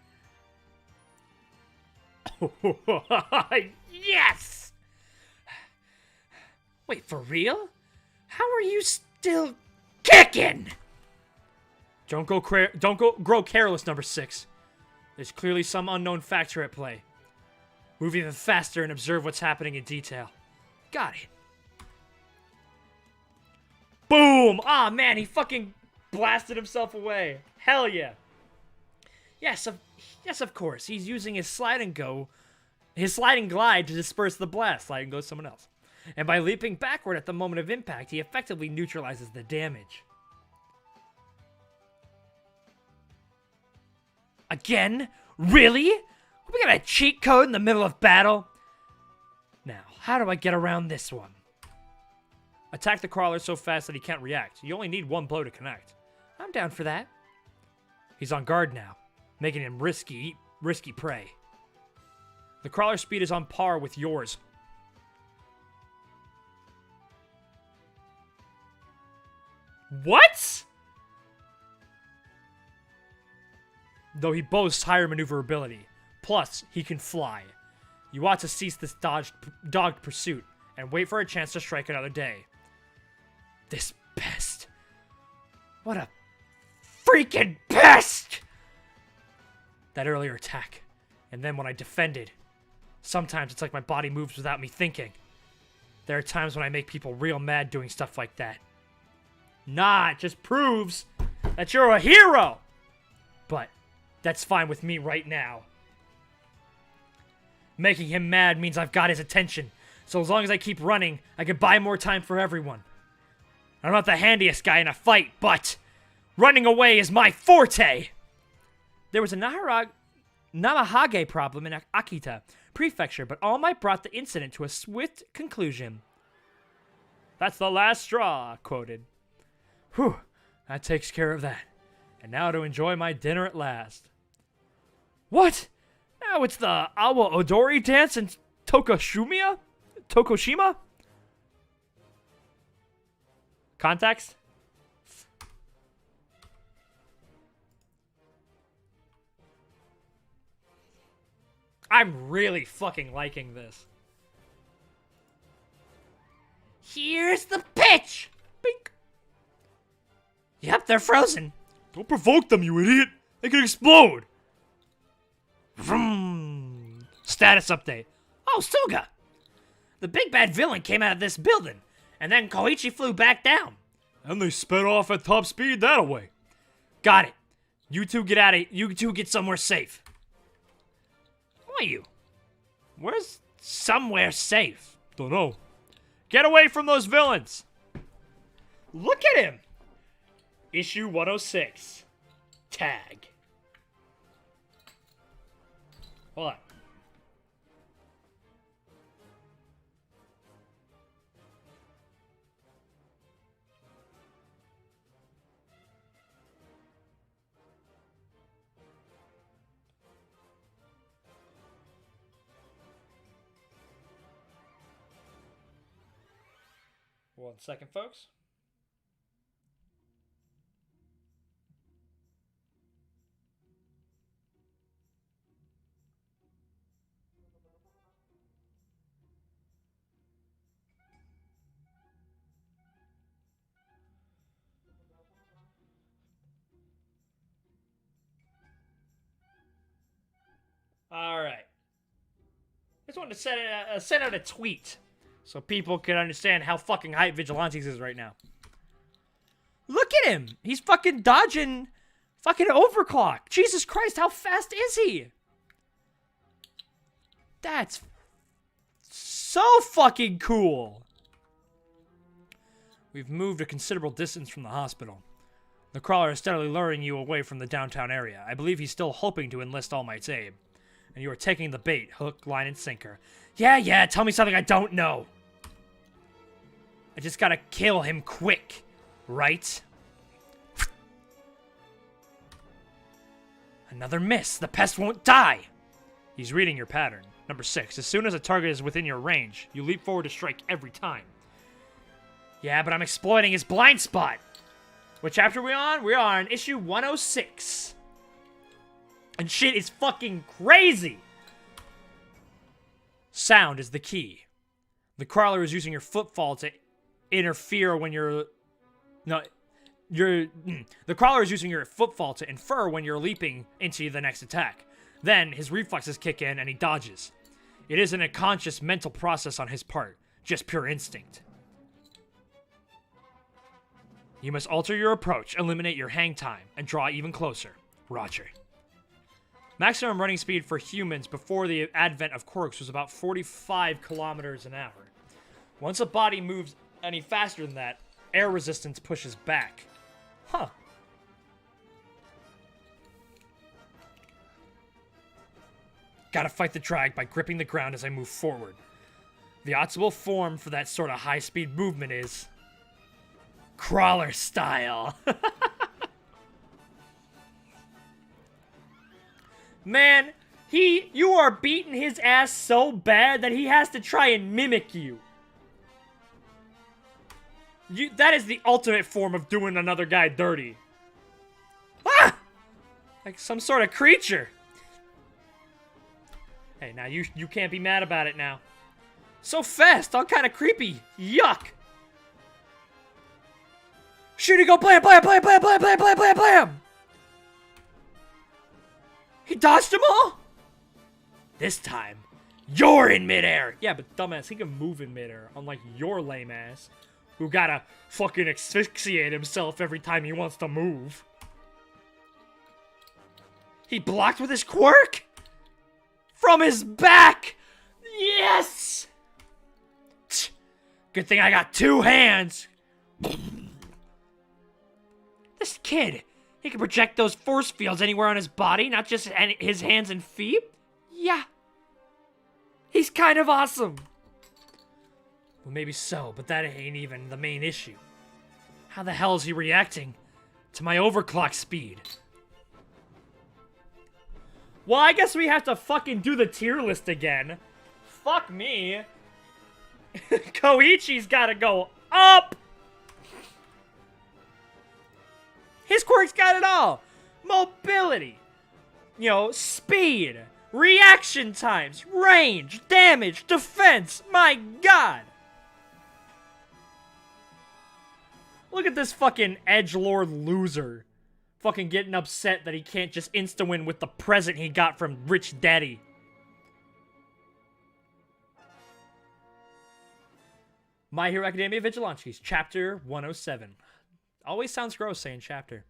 Yes! Wait, for real? How are you still kicking? Don't grow careless, number 6. There's clearly some unknown factor at play. Move even faster and observe what's happening in detail. Got it. Boom! Ah, man, he fucking blasted himself away. Hell yeah. Yes, of course. He's using his sliding glide to disperse the blast. Sliding goes someone else. And by leaping backward at the moment of impact, he effectively neutralizes the damage. Again? Really? We got a cheat code in the middle of battle? Now, how do I get around this one? Attack the crawler so fast that he can't react. You only need one blow to connect. I'm down for that. He's on guard now, making him risky prey. The crawler's speed is on par with yours. What? Though he boasts higher maneuverability. Plus, he can fly. You ought to cease this dogged pursuit and wait for a chance to strike another day. This pest. What a freaking pest! That earlier attack. And then when I defended. Sometimes it's like my body moves without me thinking. There are times when I make people real mad doing stuff like that. Nah, it just proves that you're a hero! But that's fine with me right now. Making him mad means I've got his attention. So as long as I keep running, I can buy more time for everyone. I'm not the handiest guy in a fight, but running away is my forte! There was a Namahage problem in Akita Prefecture, but All Might brought the incident to a swift conclusion. That's the last straw, quoted. Whew, that takes care of that. And now to enjoy my dinner at last. What? Now it's the Awa Odori dance in Tokushima? Context? I I'm really fucking liking this. Here's the pitch! Bink! Yep, they're frozen. Don't provoke them, you idiot! They could explode! Vroom. Status update. Oh, Suga! The big bad villain came out of this building, and then Koichi flew back down. And they sped off at top speed that-a-way. Got it. You two get out of here. You two get somewhere safe. Who are you? Where's somewhere safe? Dunno. Get away from those villains! Look at him! Issue 106. Tag. Hold on. One second, folks. Alright. Just wanted to send out a tweet so people can understand how fucking hype Vigilantes is right now. Look at him! He's fucking dodging fucking overclock. Jesus Christ, how fast is he? That's so fucking cool. We've moved a considerable distance from the hospital. The crawler is steadily luring you away from the downtown area. I believe he's still hoping to enlist All Might's aid. And you are taking the bait, hook, line, and sinker. Yeah, tell me something I don't know. I just gotta kill him quick, right? Another miss. The pest won't die. He's reading your pattern. Number 6. As soon as a target is within your range, you leap forward to strike every time. Yeah, but I'm exploiting his blind spot. What chapter are we on? We are on issue 106. And shit is fucking crazy! Sound is the key. The crawler is using your footfall to interfere when you're... The crawler is using your footfall to infer when you're leaping into the next attack. Then, his reflexes kick in and he dodges. It isn't a conscious mental process on his part, just pure instinct. You must alter your approach, eliminate your hang time, and draw even closer. Roger. Maximum running speed for humans before the advent of quirks was about 45 kilometers an hour. Once a body moves any faster than that, air resistance pushes back. Huh. Gotta fight the drag by gripping the ground as I move forward. The optimal form for that sort of high-speed movement is... crawler style. Man, you are beating his ass so bad that he has to try and mimic you. That is the ultimate form of doing another guy dirty. Ah! Like some sort of creature. Hey, now you can't be mad about it now. So fast, all kind of creepy. Yuck. Shooting, go blam, blam, blam, blam, blam, blam, blam, blam, blam. He dodged them all? This time, you're in midair. Yeah, but dumbass, he can move in midair, unlike your lame ass, who gotta fucking asphyxiate himself every time he wants to move. He blocked with his quirk? From his back! Yes! Good thing I got 2 hands. This kid, he can project those force fields anywhere on his body, not just his hands and feet? Yeah. He's kind of awesome. Well, maybe so, but that ain't even the main issue. How the hell is he reacting to my overclock speed? Well, I guess we have to fucking do the tier list again. Fuck me. Koichi's gotta go up! His quirk's got it all. Mobility. You know, speed. Reaction times, range, damage, defense. My god. Look at this fucking edgelord loser. Fucking getting upset that he can't just insta-win with the present he got from Rich Daddy. My Hero Academia Vigilantes, Chapter 107. Always sounds gross saying chapter.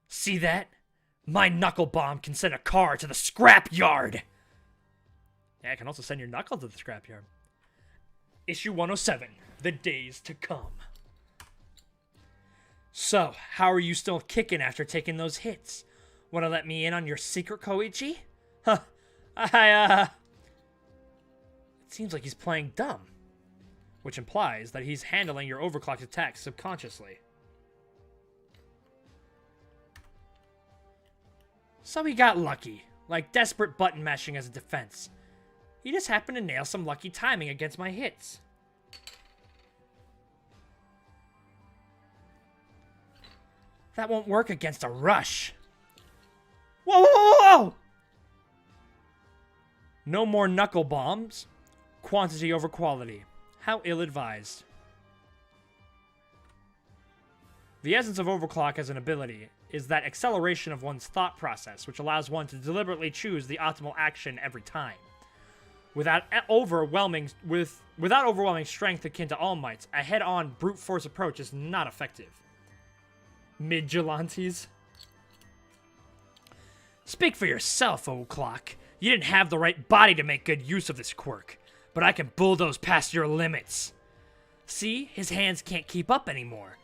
See that? My knuckle bomb can send a car to the scrap yard. Yeah, it can also send your knuckle to the scrap yard. Issue 107, The Days to Come. So, how are you still kicking after taking those hits? Want to let me in on your secret, Koichi? Huh, it seems like he's playing dumb. Which implies that he's handling your overclocked attacks subconsciously. So he got lucky, like desperate button mashing as a defense. He just happened to nail some lucky timing against my hits. That won't work against a rush. Whoa, whoa, whoa, whoa! No more knuckle bombs. Quantity over quality. How ill-advised. The essence of overclock as an ability is that acceleration of one's thought process, which allows one to deliberately choose the optimal action every time. Without overwhelming strength akin to All Might's, a head-on brute force approach is not effective. Vigilantes. Speak for yourself, O'Clock. You didn't have the right body to make good use of this quirk, but I can bulldoze past your limits. See, his hands can't keep up anymore.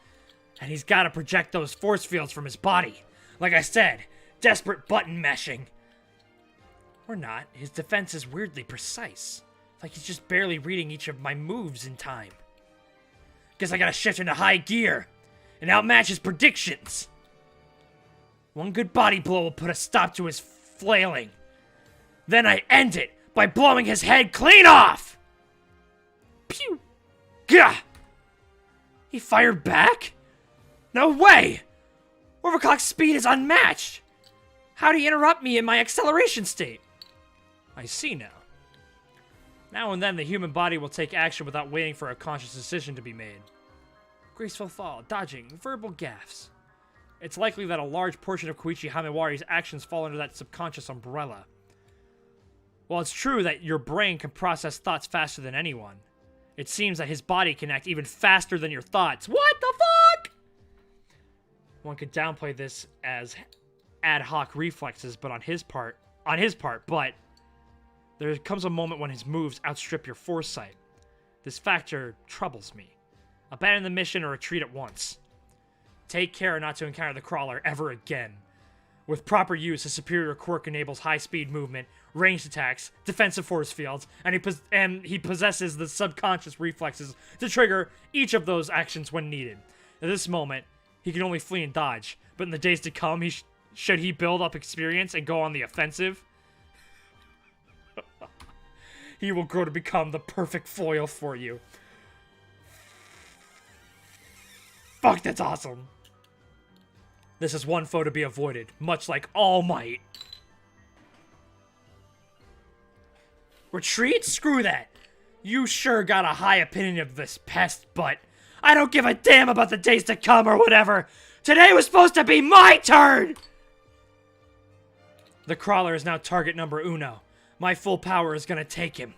And he's got to project those force fields from his body. Like I said, desperate button mashing. Or not, his defense is weirdly precise. Like he's just barely reading each of my moves in time. Guess I gotta shift into high gear and outmatch his predictions. One good body blow will put a stop to his flailing. Then I end it by blowing his head clean off! Pew! Gah! He fired back? No way! Overclock's speed is unmatched! How'd he interrupt me in my acceleration state? I see now. Now and then the human body will take action without waiting for a conscious decision to be made. Graceful fall, dodging, verbal gaffes. It's likely that a large portion of Koichi Himewari's actions fall under that subconscious umbrella. While it's true that your brain can process thoughts faster than anyone, it seems that his body can act even faster than your thoughts. What the fuck? One could downplay this as ad hoc reflexes, but on his part, but there comes a moment when his moves outstrip your foresight. This factor troubles me. Abandon the mission or retreat at once. Take care not to encounter the crawler ever again. With proper use, his superior quirk enables high-speed movement, ranged attacks, defensive force fields, and he possesses the subconscious reflexes to trigger each of those actions when needed. At this moment, he can only flee and dodge, but in the days to come, should he build up experience and go on the offensive, he will grow to become the perfect foil for you. Fuck, that's awesome. This is one foe to be avoided, much like All Might. Retreat? Screw that. You sure got a high opinion of this pest, but I don't give a damn about the days to come or whatever. Today was supposed to be my turn! The crawler is now target number uno. My full power is gonna take him.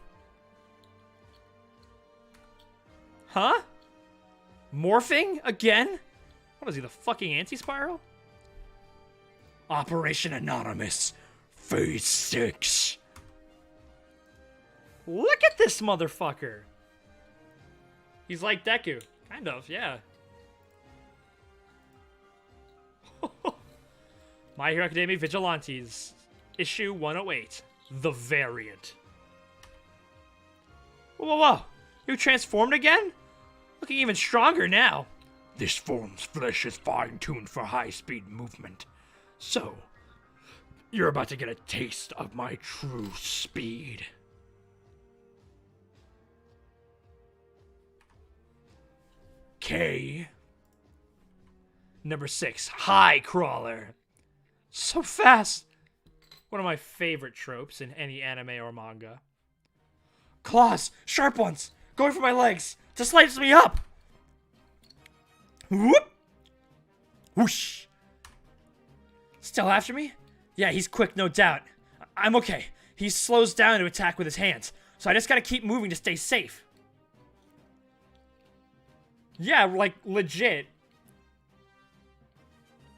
Huh? Morphing? Again? What is he, the fucking anti-spiral? Operation Anonymous, Phase 6. Look at this motherfucker! He's like Deku. Kind of, yeah. My Hero Academia Vigilantes, Issue 108, The Variant. Whoa, whoa, whoa! You transformed again? Looking even stronger now. This form's flesh is fine-tuned for high-speed movement. So, you're about to get a taste of my true speed. K. Number 6, High Crawler. So fast! One of my favorite tropes in any anime or manga. Claws! Sharp ones! Going for my legs! To slice me up! Whoop! Whoosh! Still after me? Yeah, he's quick, no doubt. I'm okay. He slows down to attack with his hands, so I just gotta keep moving to stay safe. Yeah, like, legit.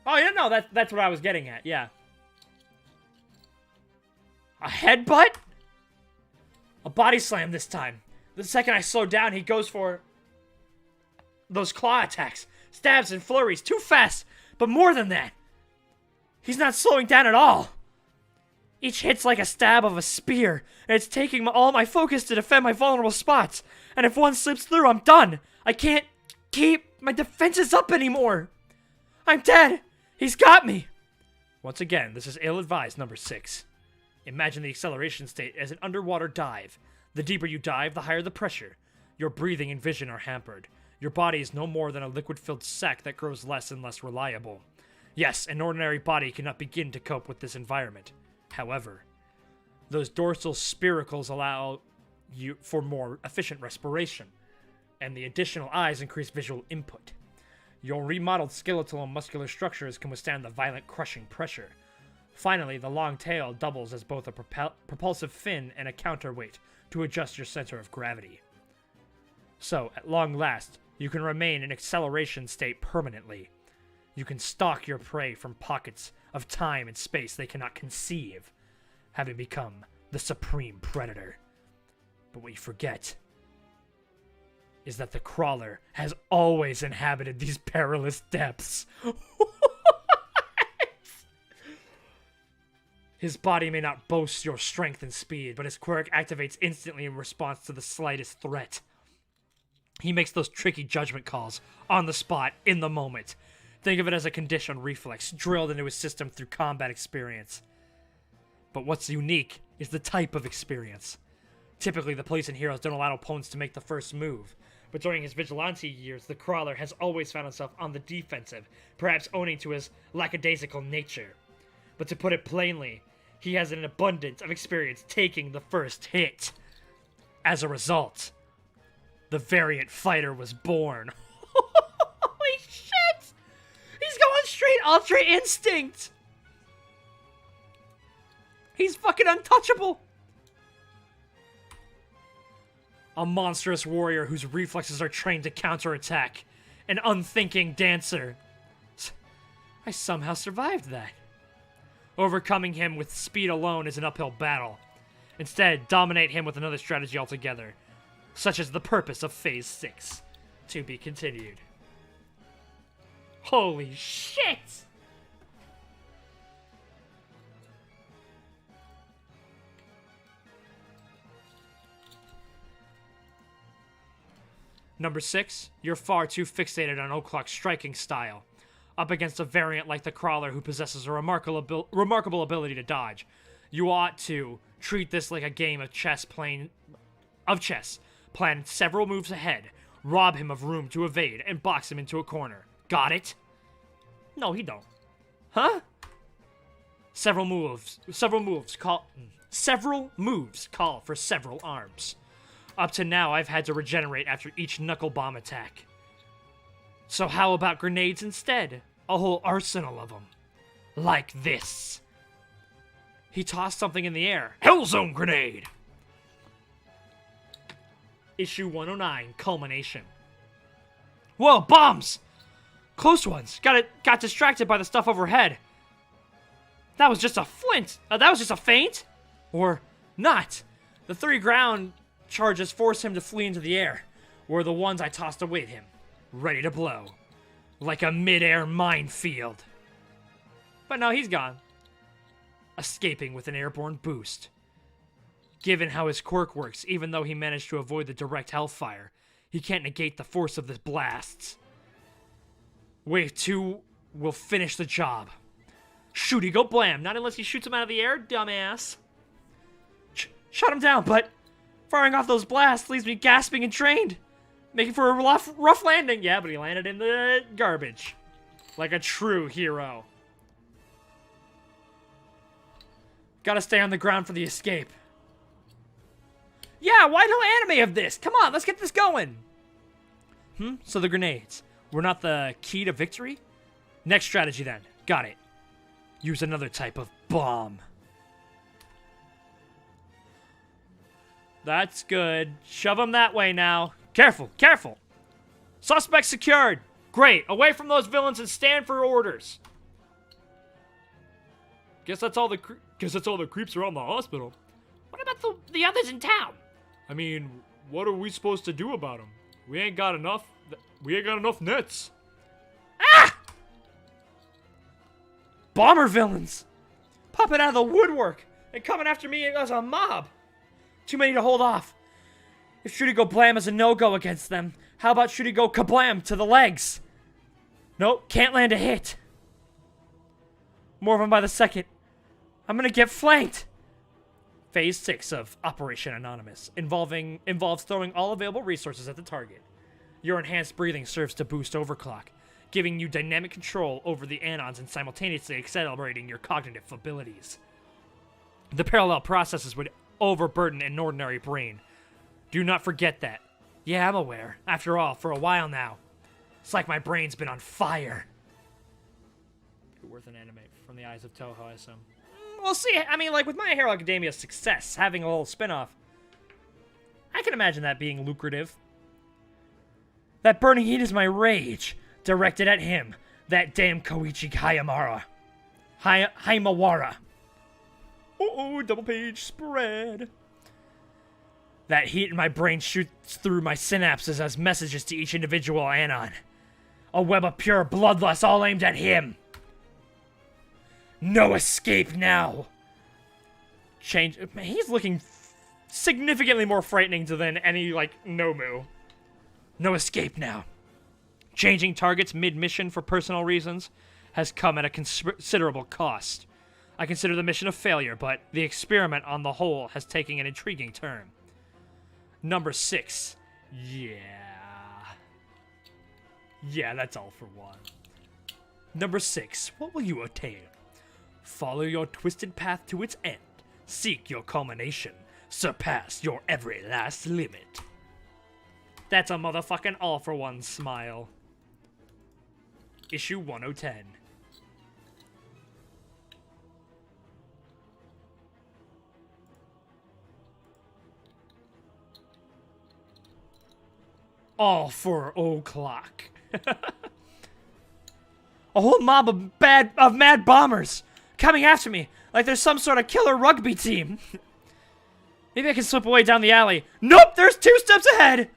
Oh, yeah, no, that's what I was getting at, yeah. A headbutt? A body slam this time. The second I slow down, he goes for those claw attacks. Stabs and flurries, too fast. But more than that, he's not slowing down at all. Each hit's like a stab of a spear, and it's taking all my focus to defend my vulnerable spots. And if one slips through, I'm done. I can't keep my defenses up anymore. I'm dead. He's got me. Once again, this is ill-advised number 6. Imagine the acceleration state as an underwater dive. The deeper you dive, the higher the pressure. Your breathing and vision are hampered. Your body is no more than a liquid-filled sack that grows less and less reliable. Yes, an ordinary body cannot begin to cope with this environment. However, those dorsal spiracles allow you for more efficient respiration, and the additional eyes increase visual input. Your remodeled skeletal and muscular structures can withstand the violent crushing pressure. Finally, the long tail doubles as both a propulsive fin and a counterweight to adjust your center of gravity. So, at long last, you can remain in acceleration state permanently. You can stalk your prey from pockets of time and space they cannot conceive, having become the supreme predator. But what you forget is that the crawler has always inhabited these perilous depths. His body may not boast your strength and speed, but his quirk activates instantly in response to the slightest threat. He makes those tricky judgment calls on the spot, in the moment. Think of it as a conditioned reflex drilled into his system through combat experience. But what's unique is the type of experience. Typically, the police and heroes don't allow opponents to make the first move, but during his vigilante years, the crawler has always found himself on the defensive, perhaps owing to his lackadaisical nature. But to put it plainly, he has an abundance of experience taking the first hit. As a result, the variant fighter was born. Holy shit! He's going straight Ultra Instinct! He's fucking untouchable! A monstrous warrior whose reflexes are trained to counterattack. An unthinking dancer. I somehow survived that. Overcoming him with speed alone is an uphill battle. Instead, dominate him with another strategy altogether. Such as the purpose of Phase 6. To be continued. Holy shit! Number 6, you're far too fixated on O'Clock's striking style. Up against a variant like the Crawler who possesses a remarkable ability to dodge. You ought to treat this like a game of chess. Plan several moves ahead, rob him of room to evade, and box him into a corner. Got it? No, he don't. Huh? Several moves call for several arms. Up to now, I've had to regenerate after each knuckle bomb attack. So how about grenades instead? A whole arsenal of them. Like this. He tossed something in the air. Hellzone grenade! Issue 109, Culmination. Whoa, bombs! Close ones. Got distracted by the stuff overhead. That was just a flint. That was just a feint? Or not. The 3 ground charges forced him to flee into the air, were the ones I tossed await him, ready to blow. Like a mid-air minefield. But no, he's gone. Escaping with an airborne boost. Given how his quirk works, even though he managed to avoid the direct hellfire, he can't negate the force of the blasts. Wave 2 will finish the job. Shooty go blam, not unless he shoots him out of the air, dumbass. Shut him down, but firing off those blasts leaves me gasping and trained. Making for a rough landing. Yeah, but he landed in the garbage. Like a true hero. Gotta stay on the ground for the escape. Yeah, why no anime of this? Come on, let's get this going. So the grenades were not the key to victory? Next strategy then. Got it. Use another type of bomb. That's good. Shove them that way now. Careful, careful. Suspect secured. Great. Away from those villains and stand for orders. Guess that's all the creeps around the hospital. What about the others in town? I mean, what are we supposed to do about them? We ain't got enough nets. Ah! Bomber villains! Popping out of the woodwork and coming after me as a mob. Too many to hold off. If shooting go blam is a no-go against them, how about shooting go kablam to the legs? Nope, can't land a hit. More of them by the second. I'm gonna get flanked. Phase 6 of Operation Anonymous involves throwing all available resources at the target. Your enhanced breathing serves to boost overclock, giving you dynamic control over the anons and simultaneously accelerating your cognitive abilities. The parallel processes would overburden an ordinary brain. Do not forget that. Yeah, I'm aware. After all, for a while now. It's like my brain's been on fire. Worth an anime from the eyes of Toho, I assume. We'll see. I mean, like, with My Hero Academia's success, having a little spin-off, I can imagine that being lucrative. That burning heat is my rage, directed at him, that damn Koichi Haimawara. Uh-oh, double page spread. That heat in my brain shoots through my synapses as messages to each individual anon. A web of pure bloodlust all aimed at him. No escape now. Man, he's looking significantly more frightening than any, like, Nomu. No escape now. Changing targets mid-mission for personal reasons has come at a considerable cost. I consider the mission a failure, but the experiment on the whole has taken an intriguing turn. Number 6. Yeah, that's all for one. Number 6. What will you attain? Follow your twisted path to its end. Seek your culmination. Surpass your every last limit. That's a motherfucking all-for-one smile. Issue 1010. All for o'clock. A whole mob of mad bombers coming after me like there's some sort of killer rugby team. Maybe I can slip away down the alley. Nope, there's 2 steps ahead.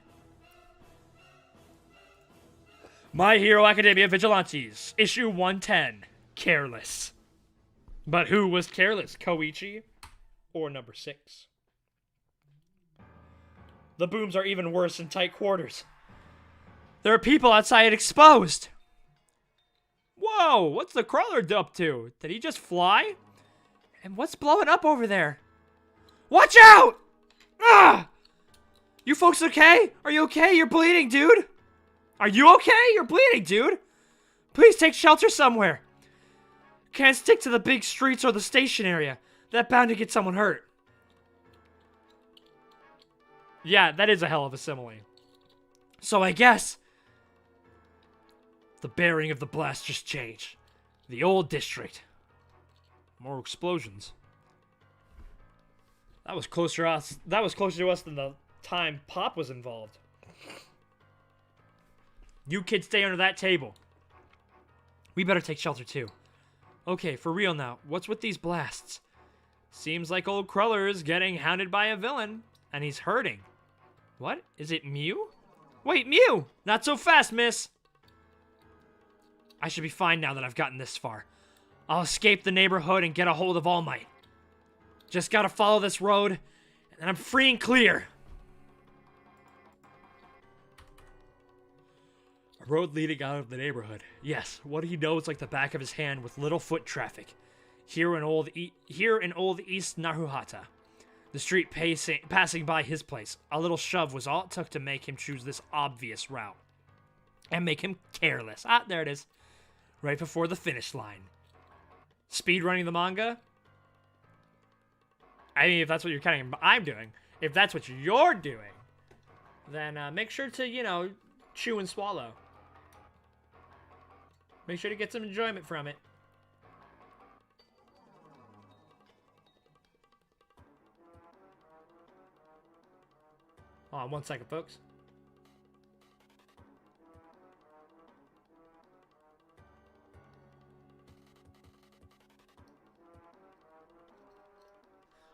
My Hero Academia Vigilantes, issue 110, Careless. But who was careless, Koichi or number 6? The booms are even worse in tight quarters. There are people outside exposed. Whoa, what's the crawler up to? Did he just fly? And what's blowing up over there? Watch out! Ah! You folks okay? Are you okay? You're bleeding, dude. Are you okay? You're bleeding, dude. Please take shelter somewhere. Can't stick to the big streets or the station area. That's bound to get someone hurt. Yeah, that is a hell of a simile. So I guess the bearing of the blast just changed. The old district. More explosions. That was closer to us than the time Pop was involved. You kids stay under that table. We better take shelter too. Okay, for real now. What's with these blasts? Seems like old Cruller is getting hounded by a villain, and he's hurting. What? Is it Mew? Wait, Mew! Not so fast, miss! I should be fine now that I've gotten this far. I'll escape the neighborhood and get a hold of All Might. Just gotta follow this road, and I'm free and clear. A road leading out of the neighborhood. Yes, what he knows like the back of his hand with little foot traffic. Here in old East Naruhata. The street passing by his place. A little shove was all it took to make him choose this obvious route. And make him careless. Ah, there it is. Right before the finish line. Speed running the manga? I mean, if that's what you're counting I'm doing, if that's what you're doing, then make sure to, you know, chew and swallow. Make sure to get some enjoyment from it. Hold on 1 second, folks.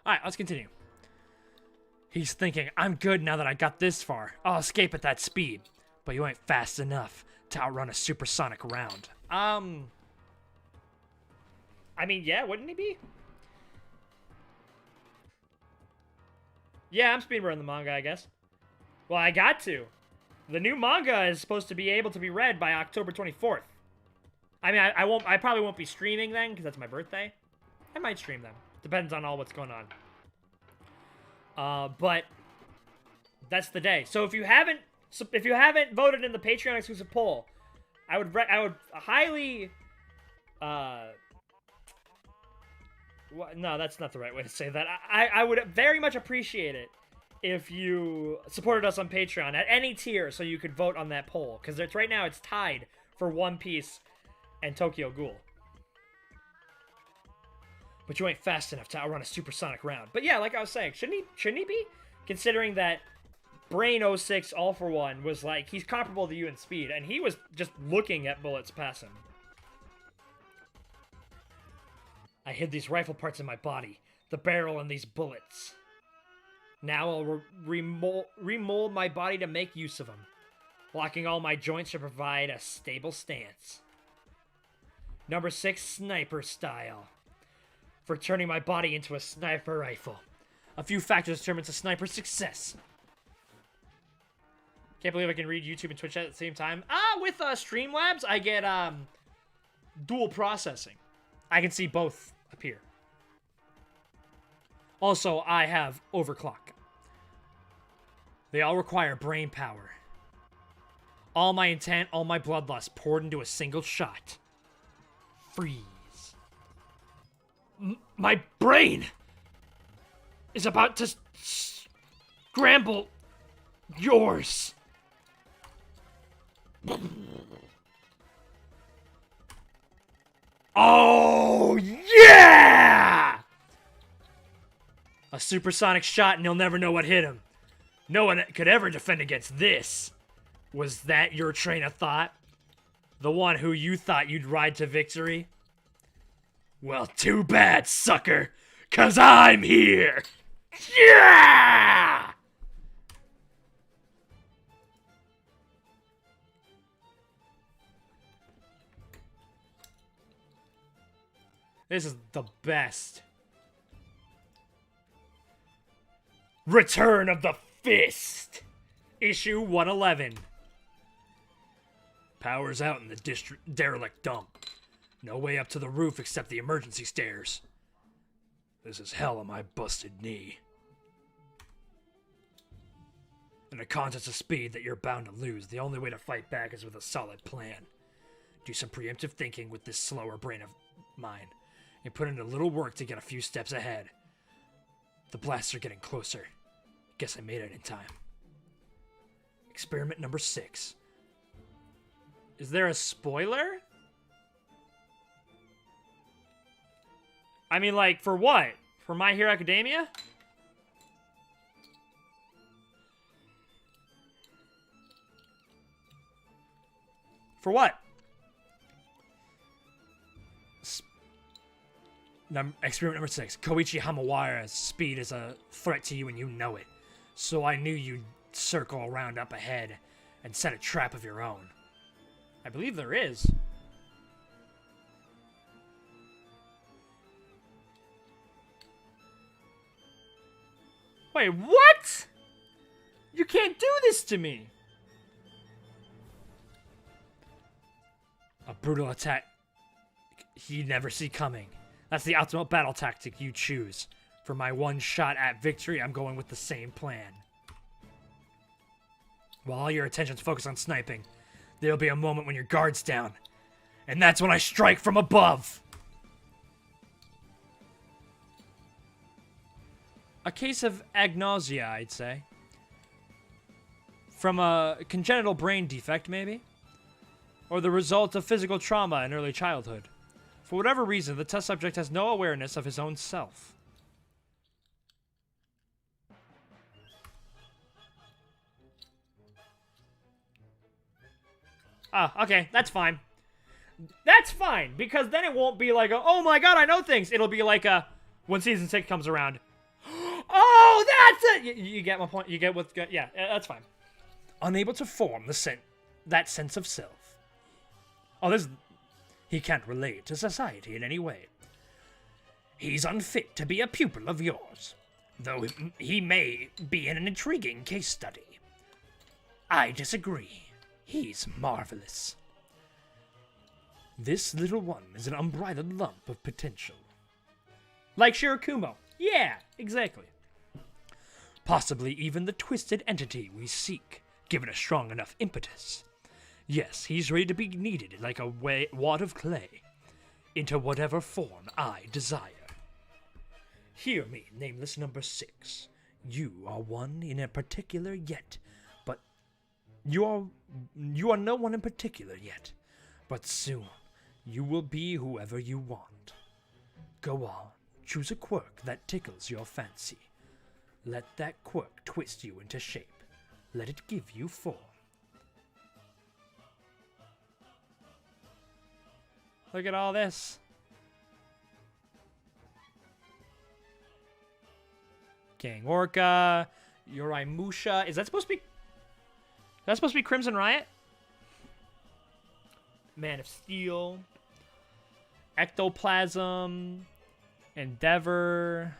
Alright, let's continue. He's thinking, I'm good now that I got this far. I'll escape at that speed. But you ain't fast enough to outrun a supersonic round. I mean, yeah, wouldn't he be? Yeah, I'm speedrunning the manga, I guess. Well, I got to. The new manga is supposed to be able to be read by October 24th. I mean, I probably won't be streaming then, because that's my birthday. I might stream them. Depends on all what's going on. But that's the day. So if you haven't voted in the Patreon exclusive poll, I would highly no, that's not the right way to say that. I would very much appreciate it if you supported us on Patreon at any tier so you could vote on that poll, because right now it's tied for One Piece and Tokyo Ghoul. But you ain't fast enough to outrun a supersonic round. But yeah, like I was saying, shouldn't he be? Considering that Brain 06 All For One was like, he's comparable to you in speed, and he was just looking at bullets pass him. I hid these rifle parts in my body, the barrel and these bullets. Now I'll remold my body to make use of them, locking all my joints to provide a stable stance. Number 6 sniper style. For turning my body into a sniper rifle. A few factors determine a sniper's success. Can't believe I can read YouTube and Twitch at the same time. With Streamlabs, I get dual processing. I can see both appear. Also, I have overclock. They all require brain power. All my intent, all my bloodlust poured into a single shot. Freeze. My brain is about to scramble yours. Oh, yeah! A supersonic shot and he'll never know what hit him. No one could ever defend against this. Was that your train of thought? The one who you thought you'd ride to victory? Well, too bad, sucker, 'cause I'm here! Yeah! This is the best. Return of the Fist! Issue 111. Power's out in the derelict dump. No way up to the roof except the emergency stairs. This is hell on my busted knee. In a contest of speed that you're bound to lose, the only way to fight back is with a solid plan. Do some preemptive thinking with this slower brain of mine, and put in a little work to get a few steps ahead. The blasts are getting closer. Guess I made it in time. Experiment number 6. Is there a spoiler? I mean, like, for what? For My Hero Academia? For what? Experiment number 6. Koichi Hamawara's speed is a threat to you and you know it. So I knew you'd circle around up ahead and set a trap of your own. I believe there is. Wait, what? You can't do this to me! A brutal attack he'd never see coming. That's the ultimate battle tactic you choose. For my one shot at victory, I'm going with the same plan. While all your attention's focused on sniping, there'll be a moment when your guard's down. And that's when I strike from above! A case of agnosia, I'd say. From a congenital brain defect, maybe? Or the result of physical trauma in early childhood. For whatever reason, the test subject has no awareness of his own self. Ah, okay, that's fine. That's fine, because then it won't be like a, oh my god, I know things. It'll be like a, when season 6 comes around, oh, that's it! You get my point? You get what's good? Yeah, that's fine. Unable to form that sense of self. Oh, he can't relate to society in any way. He's unfit to be a pupil of yours, though he may be an intriguing case study. I disagree. He's marvelous. This little one is an unbridled lump of potential. Like Shirakumo. Yeah, exactly. Possibly even the twisted entity we seek, given a strong enough impetus. Yes, he's ready to be kneaded like a wad of clay, into whatever form I desire. Hear me, nameless number 6. You are one in a particular yet, but you are no one in particular yet, but soon you will be whoever you want. Go on, choose a quirk that tickles your fancy. Let that quirk twist you into shape. Let it give you form. Look at all this. Gang Orca, Yorai Is that supposed to be Crimson Riot? Man of Steel, Ectoplasm, Endeavor.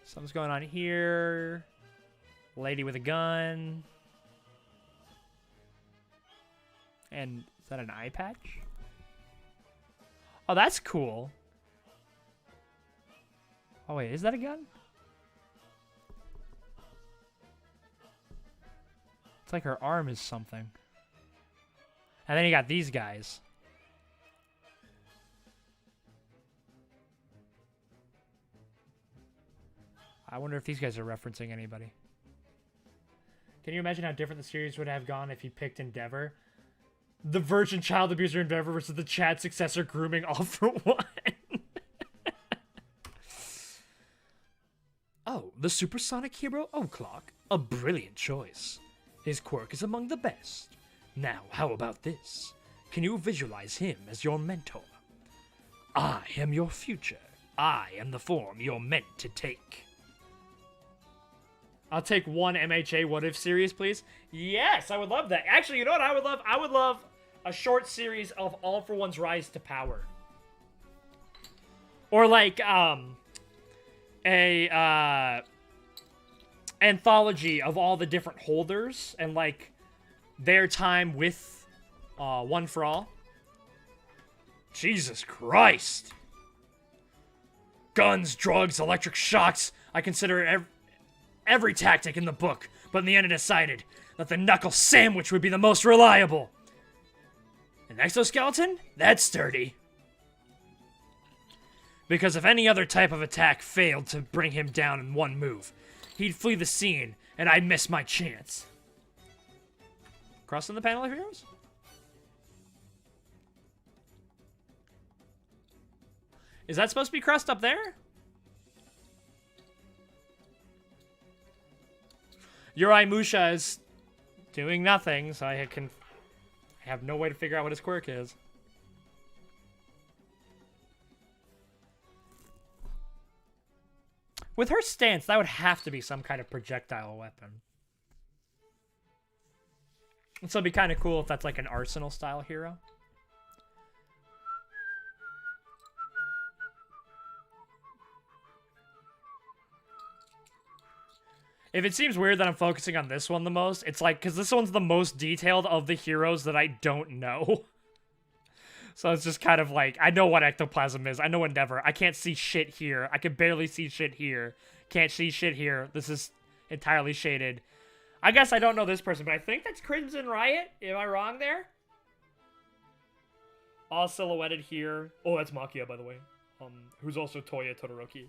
Something's going on here. Lady with a gun. And is that an eye patch? Oh, that's cool. Oh wait, is that a gun? It's like her arm is something. And then you got these guys. I wonder if these guys are referencing anybody. Can you imagine how different the series would have gone if he picked Endeavor? The virgin child abuser Endeavor versus the Chad successor grooming all for one. Oh, the supersonic hero O'Clock. A brilliant choice. His quirk is among the best. Now, how about this? Can you visualize him as your mentor? I am your future. I am the form you're meant to take. I'll take one MHA What If series, please. Yes, I would love that. Actually, you know what I would love? I would love a short series of All for One's rise to power. Or like, anthology of all the different holders and like their time with One for All. Jesus Christ. Guns, drugs, electric shocks. I consider every tactic in the book, but in the end I decided that the knuckle sandwich would be the most reliable. An exoskeleton? That's sturdy. Because if any other type of attack failed to bring him down in one move, he'd flee the scene, and I'd miss my chance. Crossing the panel of heroes? Is that supposed to be Crust up there? Yurai Musha is doing nothing, so I have no way to figure out what his quirk is. With her stance, that would have to be some kind of projectile weapon. So it'd be kind of cool if that's like an arsenal-style hero. If it seems weird that I'm focusing on this one the most, it's like, because this one's the most detailed of the heroes that I don't know. So it's just kind of like, I know what ectoplasm is. I know Endeavor. I can't see shit here. I can barely see shit here. Can't see shit here. This is entirely shaded. I guess I don't know this person, but I think that's Crimson Riot. Am I wrong there? All silhouetted here. Oh, that's Makia, by the way. Who's also Toya Todoroki.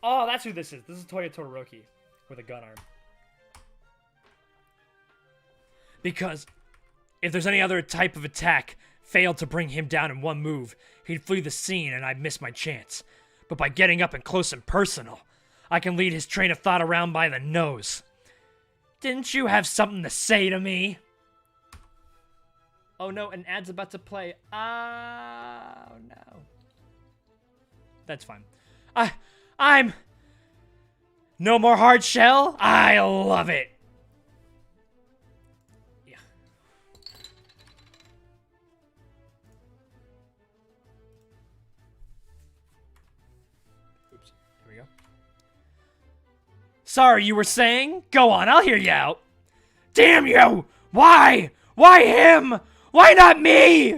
Oh, that's who this is. This is Toya Todoroki with a gun arm. Because if there's any other type of attack failed to bring him down in one move, he'd flee the scene and I'd miss my chance. But by getting up and close and personal, I can lead his train of thought around by the nose. Didn't you have something to say to me? Oh no, an ad's about to play. Oh no. That's fine. I'm... No more hard shell? I love it. Yeah. Oops. Here we go. Sorry, you were saying? Go on, I'll hear you out. Damn you! Why? Why him? Why not me?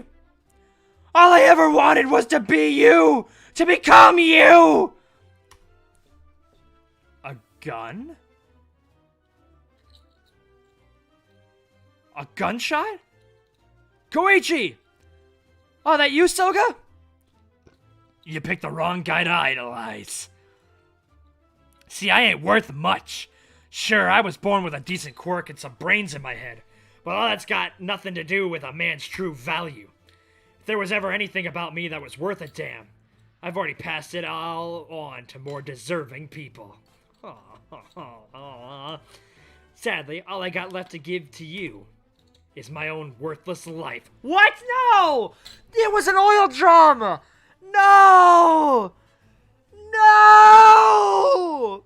All I ever wanted was to be you! To become you! A gun? A gunshot? Koichi! Oh, that you, Soga? You picked the wrong guy to idolize. See, I ain't worth much. Sure, I was born with a decent quirk and some brains in my head, but all that's got nothing to do with a man's true value. If there was ever anything about me that was worth a damn, I've already passed it all on to more deserving people. Sadly, all I got left to give to you is my own worthless life. What? No! It was an oil drum! No! No!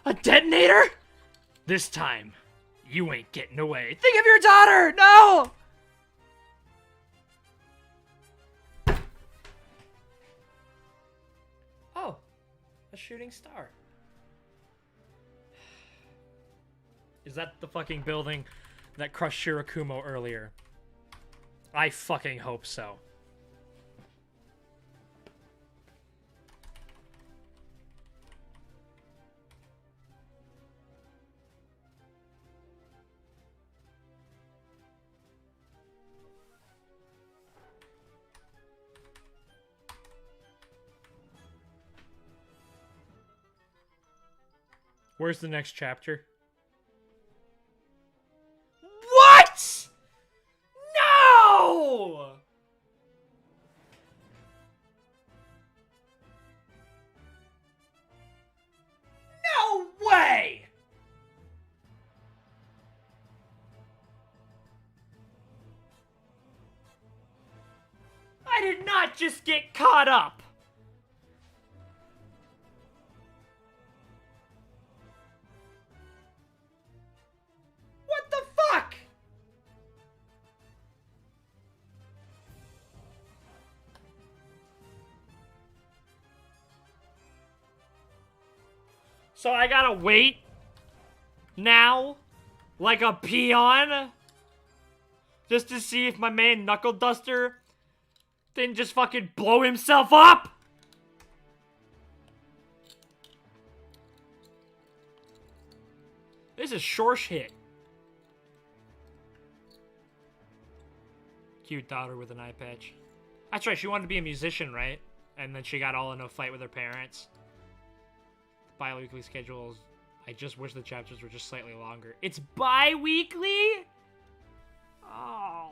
A detonator? This time, you ain't getting away. Think of your daughter! No! Oh, a shooting star. Is that the fucking building that crushed Shirakumo earlier? I fucking hope so. Where's the next chapter? What? No! No way! I did not just get caught up. What the fuck? So I gotta wait now, like a peon, just to see if my man Knuckle Duster didn't just fucking blow himself up? This is Shorsh hit. Cute daughter with an eye patch. That's right, she wanted to be a musician, right? And then she got all in a fight with her parents. The bi-weekly schedules. I just wish the chapters were just slightly longer. It's bi-weekly? Oh.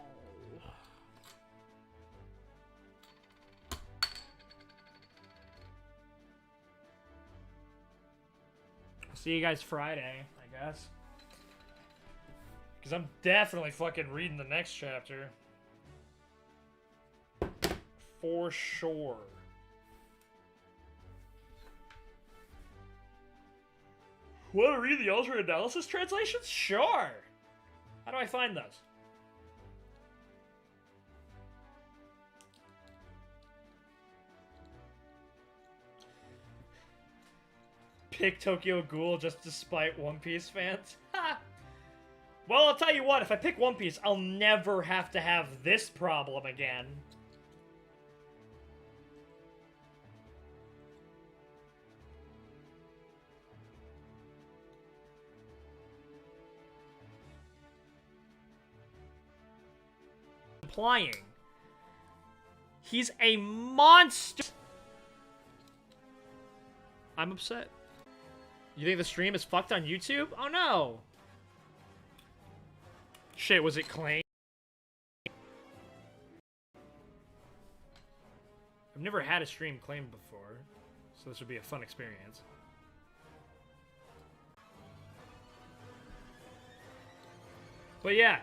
I'll see you guys Friday, I guess. Because I'm definitely fucking reading the next chapter. For sure. Want to read the alternate analysis translations? Sure. How do I find those? Pick Tokyo Ghoul just to spite One Piece fans? Ha! Well, I'll tell you what, if I pick One Piece, I'll never have to have this problem again. Implying He's a monster. I'm upset. You think the stream is fucked on YouTube? Oh no. Shit, was it claimed? I've never had a stream claimed before, so this would be a fun experience. But yeah,